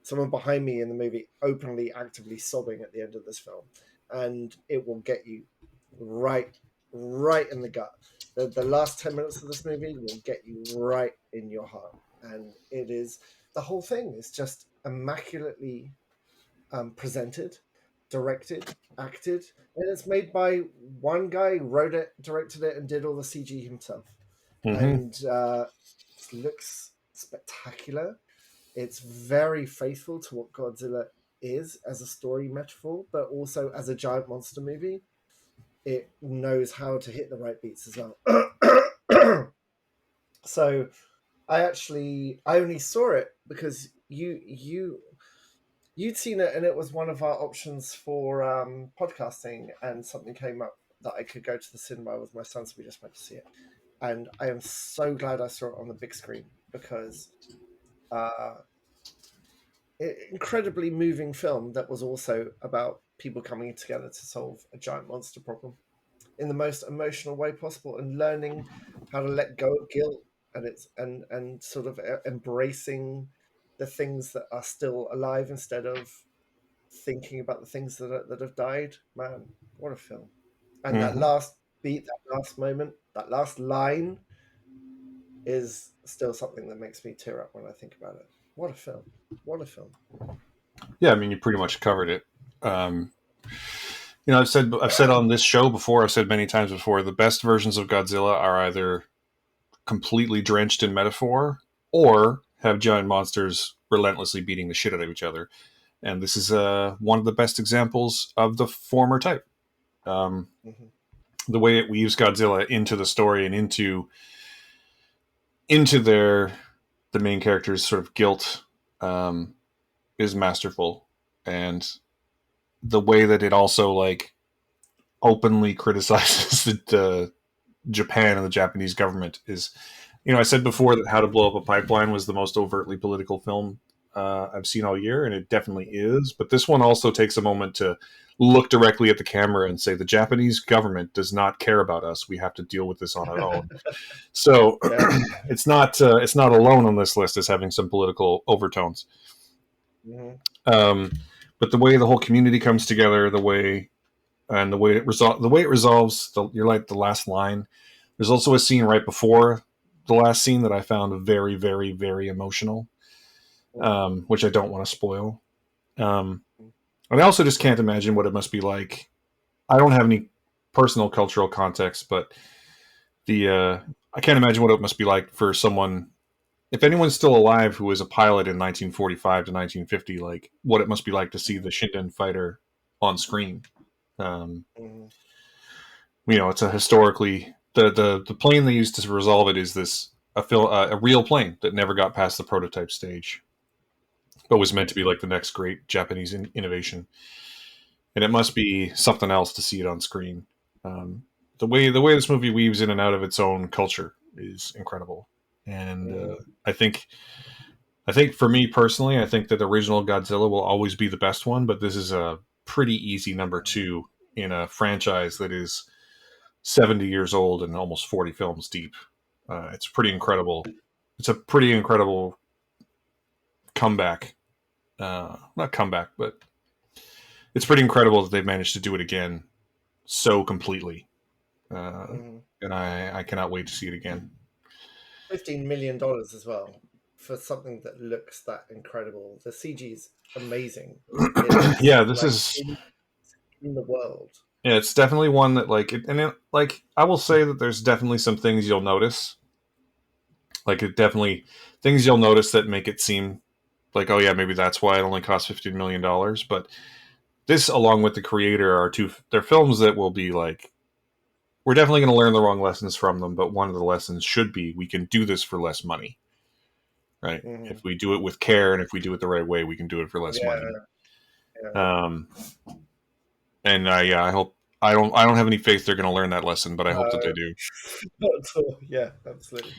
someone behind me in the movie openly, actively sobbing at the end of this film, and it will get you right, right in the gut. The last 10 minutes of this movie will get you right in your heart, and it is the whole thing is just immaculately presented, directed, acted, and it's made by one guy, wrote it, directed it, and did all the CG himself. Mm-hmm. And it looks spectacular. It's very faithful to what Godzilla is as a story metaphor, but also as a giant monster movie. It knows how to hit the right beats as well. So I only saw it because you'd seen it, and it was one of our options for podcasting, and something came up that I could go to the cinema with my son, so we just went to see it. And I am so glad I saw it on the big screen because uh, incredibly moving film that was also about people coming together to solve a giant monster problem in the most emotional way possible, and learning how to let go of guilt, and sort of embracing the things that are still alive instead of thinking about the things that have died. Man, what a film! And that Mm-hmm. last beat, that last moment, that last line is still something that makes me tear up when I think about it. What a film! What a film! Yeah, I mean, you pretty much covered it. Um, I've said on this show before. I've said many times before. The best versions of Godzilla are either completely drenched in metaphor or have giant monsters relentlessly beating the shit out of each other. And this is one of the best examples of the former type. Um, Mm-hmm. the way it weaves Godzilla into the story and into the main character's sort of guilt um, is masterful, and the way that it also like openly criticizes the Japan and the Japanese government is, I said before that How to Blow Up a Pipeline was the most overtly political film I've seen all year, and it definitely is. But this one also takes a moment to look directly at the camera and say the Japanese government does not care about us. We have to deal with this on our own. So Yeah. it's not alone on this list as having some political overtones. Mm-hmm. Um, but the way the whole community comes together, the way it resolves, you're like the last line. There's also a scene right before the last scene that I found very, very, very emotional, which I don't want to spoil. Um, and I also just can't imagine what it must be like. I don't have any personal cultural context, but I can't imagine what it must be like for someone, if anyone's still alive, who was a pilot in 1945 to 1950, like what it must be like to see the Shinden fighter on screen. Um, Mm-hmm. it's a historically the plane they used to resolve it is a real plane that never got past the prototype stage, but was meant to be like the next great Japanese innovation. And it must be something else to see it on screen. The way this movie weaves in and out of its own culture is incredible, and Mm-hmm. I think for me personally, I think that the original Godzilla will always be the best one, but this is a pretty easy number two in a franchise that is 70 years old and almost 40 films deep. It's pretty incredible. It's a pretty incredible comeback. Not comeback, but it's pretty incredible that they've managed to do it again so completely. Mm-hmm. And I cannot wait to see it again. $15 million as well for something that looks that incredible. The CG is amazing. It is Yeah, this like is. in the world. Yeah, it's definitely one that like I will say that there's definitely some things you'll notice. Like it definitely things you'll notice that make it seem like, oh yeah, maybe that's why it only cost $15 million. But this, along with the creator, they're films that will be like, we're definitely going to learn the wrong lessons from them. But one of the lessons should be we can do this for less money, right? Mm-hmm. If we do it with care and if we do it the right way, we can do it for less Yeah, money. yeah. Um, and yeah, I hope I don't have any faith they're going to learn that lesson, but I hope that they do. Not at all. Yeah, absolutely.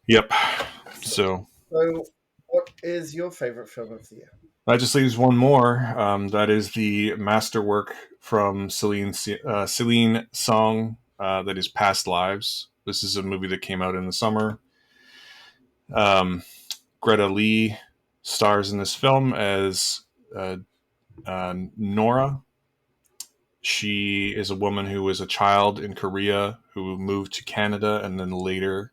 Yep. So, So so, what is your favorite film of the year? that just leaves one more. That is the masterwork from Celine Song that is Past Lives. This is a movie that came out in the summer. Um, Greta Lee stars in this film as uh, Nora. She is a woman who was a child in Korea who moved to Canada and then later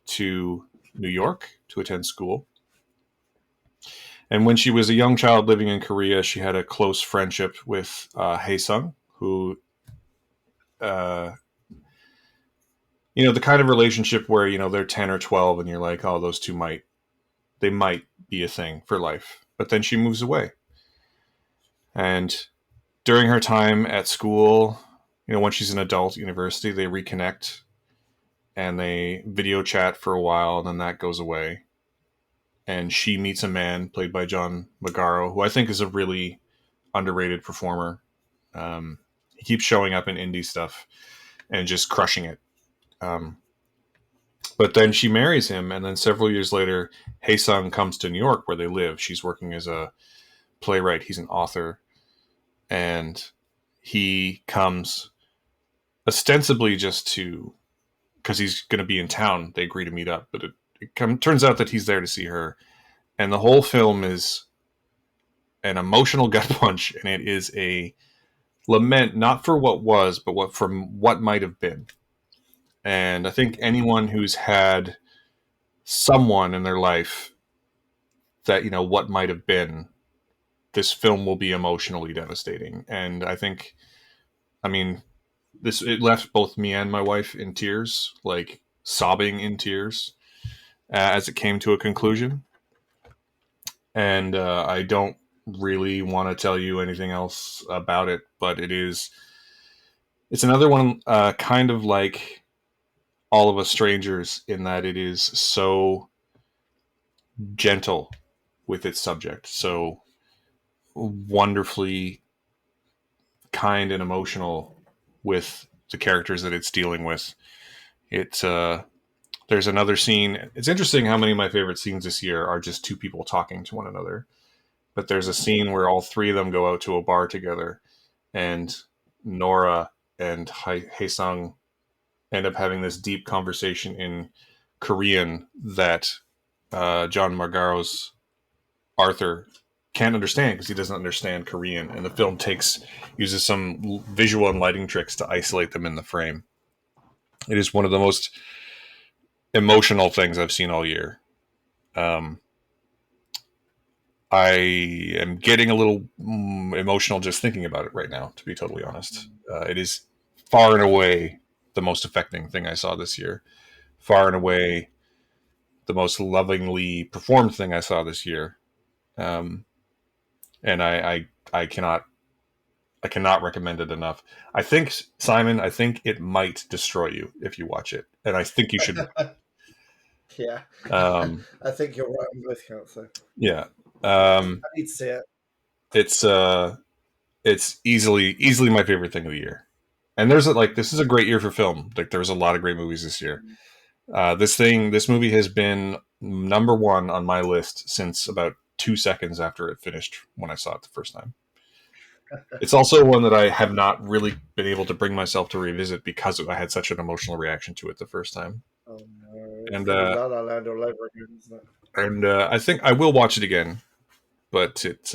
to New York to attend school. And when she was a young child living in Korea, she had a close friendship with Hae-sung, who, uh, the kind of relationship where, they're 10 or 12 and you're like, oh, those two they might be a thing for life. But then she moves away. And during her time at school, when she's an adult at university, they reconnect and they video chat for a while, and then that goes away. And she meets a man played by John Magaro, who I think is a really underrated performer. He keeps showing up in indie stuff and just crushing it. But then she marries him, and then several years later, Hae-sung comes to New York where they live. She's working as a playwright. He's an author. And he comes ostensibly just because he's going to be in town. They agree to meet up, but it turns out that he's there to see her. And the whole film is an emotional gut punch, and it is a lament not for what was, but what might have been. And I think anyone who's had someone in their life that what might have been, this film will be emotionally devastating. And I mean, it left both me and my wife in tears, like sobbing in tears, as it came to a conclusion. And I don't really want to tell you anything else about it, but it's another one, kind of like All of Us Strangers, in that it is so gentle with its subject, so wonderfully kind and emotional with the characters that it's dealing with. There's another scene. It's interesting how many of my favorite scenes this year are just two people talking to one another. But there's a scene where all three of them go out to a bar together, and Nora and Hae-sung end up having this deep conversation in Korean that John Margaro's Arthur can't understand because he doesn't understand Korean. And the film uses some visual and lighting tricks to isolate them in the frame. It is one of the most emotional things I've seen all year. I am getting a little emotional just thinking about it right now, to be totally honest. It is far and away the most affecting thing I saw this year. Far and away the most lovingly performed thing I saw this year. And I cannot recommend it enough. I think, Simon, it might destroy you if you watch it. And I think you should. Yeah. I think you're right on both counts, though. Yeah. I need to see it. It's easily my favorite thing of the year. And this is a great year for film. Like, there's a lot of great movies this year. This movie has been number one on my list since about 2 seconds after it finished when I saw it the first time. It's also one that I have not really been able to bring myself to revisit because I had such an emotional reaction to it the first time. Oh no! It's And La La Land all over again, isn't it? And I think I will watch it again, but it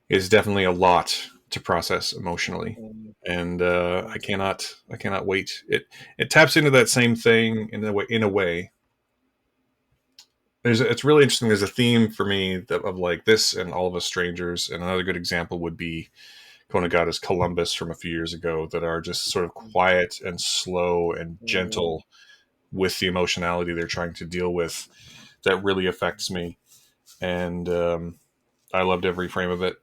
is definitely a lot to process emotionally, and I cannot wait. It taps into that same thing in a way. It's really interesting. There's a theme for me of like this and All of Us Strangers, and another good example would be Konagata's Columbus from a few years ago, that are just sort of quiet and slow and gentle with the emotionality they're trying to deal with. That really affects me, and I loved every frame of it.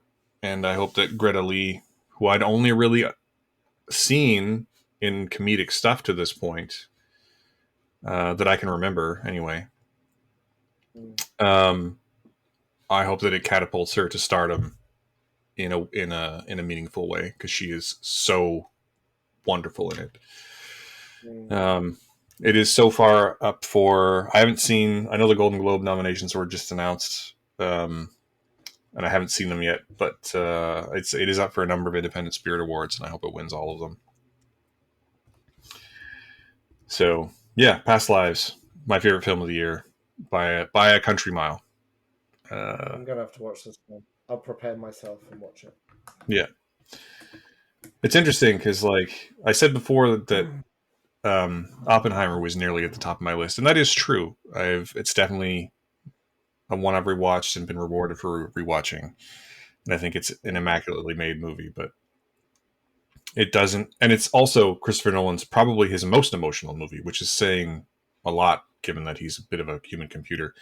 And I hope that Greta Lee, who I'd only really seen in comedic stuff to this point, that I can remember anyway, I hope that it catapults her to stardom in a meaningful way, because she is so wonderful in it. It is so far up for. I know the Golden Globe nominations were just announced, and I haven't seen them yet, but it is up for a number of Independent Spirit Awards, and I hope it wins all of them. So yeah, Past Lives, my favorite film of the year by a country mile. I'm gonna have to watch this one. I'll prepare myself and watch it. Yeah, it's interesting because, like I said before, that Oppenheimer was nearly at the top of my list, and that is true. It's definitely a one I've rewatched and been rewarded for rewatching, and I think it's an immaculately made movie. But it doesn't, and it's also Christopher Nolan's probably his most emotional movie, which is saying a lot given that he's a bit of a human computer.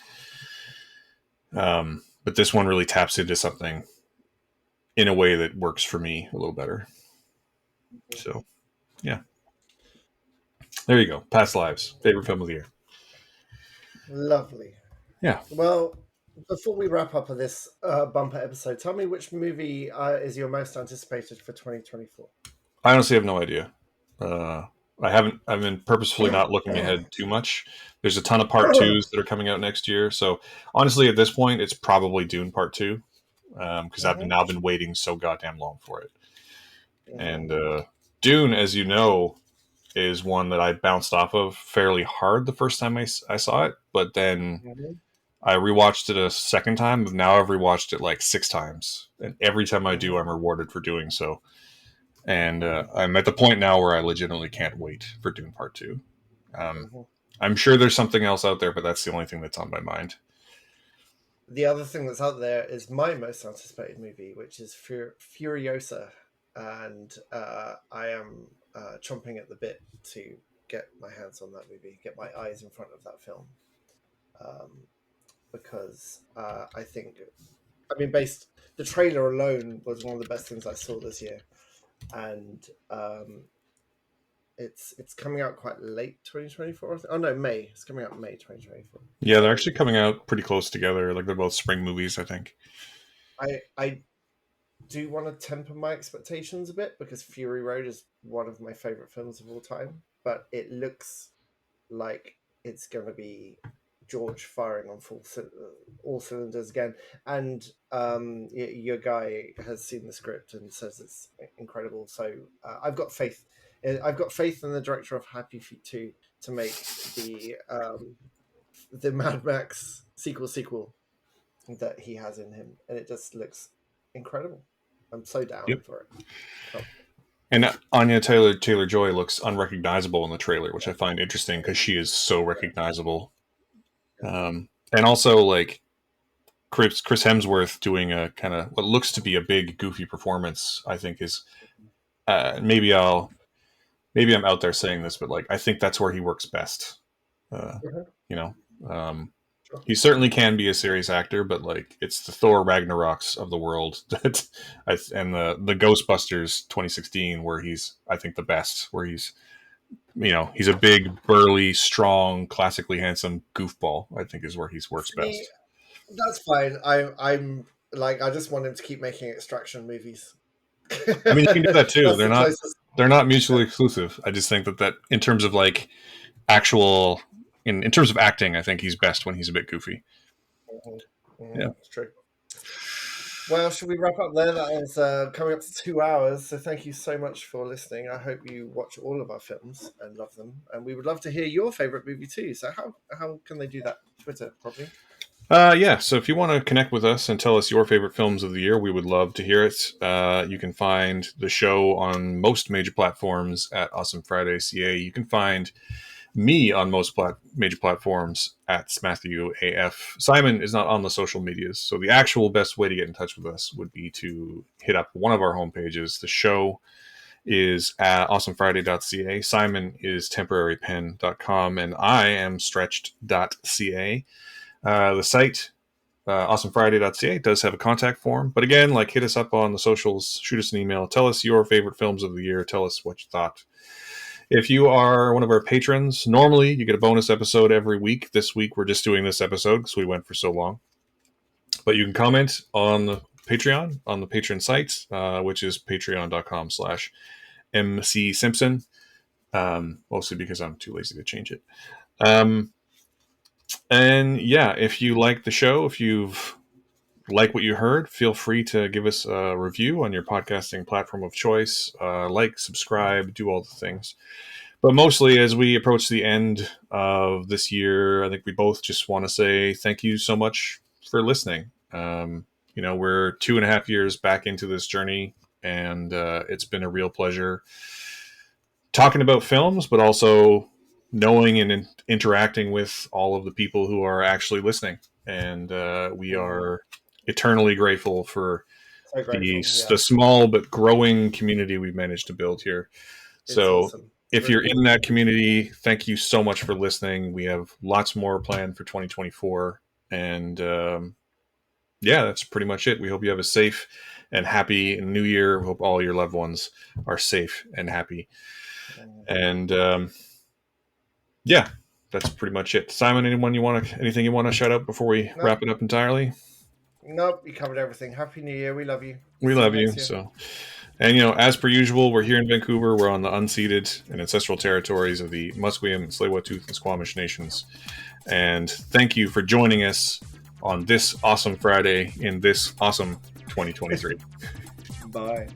But this one really taps into something in a way that works for me a little better. So yeah, there you go. Past Lives, favorite film of the year. Lovely. Yeah, Well, before we wrap up of this bumper episode, tell me which movie is your most anticipated for 2024? I honestly have no idea. Uh, I haven't. I've been purposefully not looking ahead too much. There's a ton of part twos that are coming out next year. So honestly, at this point, it's probably Dune Part Two because I've Mhm, now been waiting so goddamn long for it. mhm, And Dune, as you know, is one that I bounced off of fairly hard the first time I saw it, but then mhm, I rewatched it a second time. Now I've rewatched it like 6 times, and every time I do, mhm, I'm rewarded for doing so. And I'm at the point now where I legitimately can't wait for Dune Part Two. Um, mhm. I'm sure there's something else out there, but that's the only thing that's on my mind. The other thing that's out there is my most anticipated movie, which is Furiosa, and I am chomping at the bit to get my hands on that movie, get my eyes in front of that film, um, because I think, I mean, based the trailer alone was one of the best things I saw this year, and it's coming out quite late 2024. Oh no, May. It's coming out May 2024. Yeah, they're So actually coming out pretty close together. Like they're both spring movies, I think. I do want to temper my expectations a bit because Fury Road is one of my favorite films of all time, but it looks like it's going to be George firing on all cylinders again. And your guy has seen the script and says it's incredible. So I've got faith. I've got faith in the director of Happy Feet 2 to make the Mad Max sequel that he has in him, and it just looks incredible. I'm so down Yep. for it. Can't- And Anya Taylor Joy looks unrecognizable in the trailer, which I find interesting because she is so recognizable. And also, like Chris Hemsworth doing a kind of what looks to be a big goofy performance, I think is maybe I'm out there saying this, but like I think that's where he works best. Uh, Mhm. you know, um, Sure. he certainly can be a serious actor, but like it's the Thor Ragnaroks of the world that and the Ghostbusters 2016 where he's I think the best, where he's a big, burly, strong, classically handsome goofball. I think is where he works See, best. that's fine. I'm like, I just want him to keep making extraction movies. I mean, you can do that too. That's They're the not closest. they're not mutually exclusive. I just think that in terms of like actual in terms of acting, I think he's best when he's a bit goofy. Mhm, Yeah. mhm, it's true. Well, should we wrap up there? That is coming up to 2 hours. So thank you so much for listening. I hope you watch all of our films and love them. And we would love to hear your favorite movie too. So how can they do that? Twitter, probably. Yeah. So if you want to connect with us and tell us your favorite films of the year, we would love to hear it. You can find the show on most major platforms at Awesome Friday CA. You can find me on most major platforms at Matthew AF. Simon is not on the social medias, so the actual best way to get in touch with us would be to hit up one of our homepages. The show is at awesomefriday.ca. Simon is temporarypen.com, and I am stretched.ca. The site awesomefriday.ca does have a contact form, but again, like hit us up on the socials, shoot us an email, tell us your favorite films of the year, tell us what you thought. If you are one of our patrons, normally you get a bonus episode every week. This week we're just doing this episode because we went for so long. But you can comment on the Patreon, on the patron site, which is patreon.com/MC Simpson. Mostly because I'm too lazy to change it. Um, and yeah, if you like the show, if you've like what you heard, feel free to give us a review on your podcasting platform of choice. Like, subscribe, do all the things. But mostly, as we approach the end of this year, I think we both just want to say thank you so much for listening. We're 2.5 years back into this journey, and it's been a real pleasure talking about films, but also knowing and interacting with all of the people who are actually listening. And we are eternally grateful for So the, grateful. Yeah, the small but growing community we've managed to build here. it's So awesome. It's if really you're in cool. that community, thank you so much for listening. We have lots more planned for 2024. And yeah, that's pretty much it. We hope you have a safe and happy new year. We hope all your loved ones are safe and happy. And yeah, that's pretty much it. Simon, anything you want to shout out before we No, wrap it up entirely? nope, you covered everything. Happy New Year. We love you. We See you love you. next year. So, and as per usual, we're here in Vancouver. We're on the unceded and ancestral territories of the Musqueam, Tsleil-Waututh, and Squamish nations. And thank you for joining us on this awesome Friday in this awesome 2023. Bye.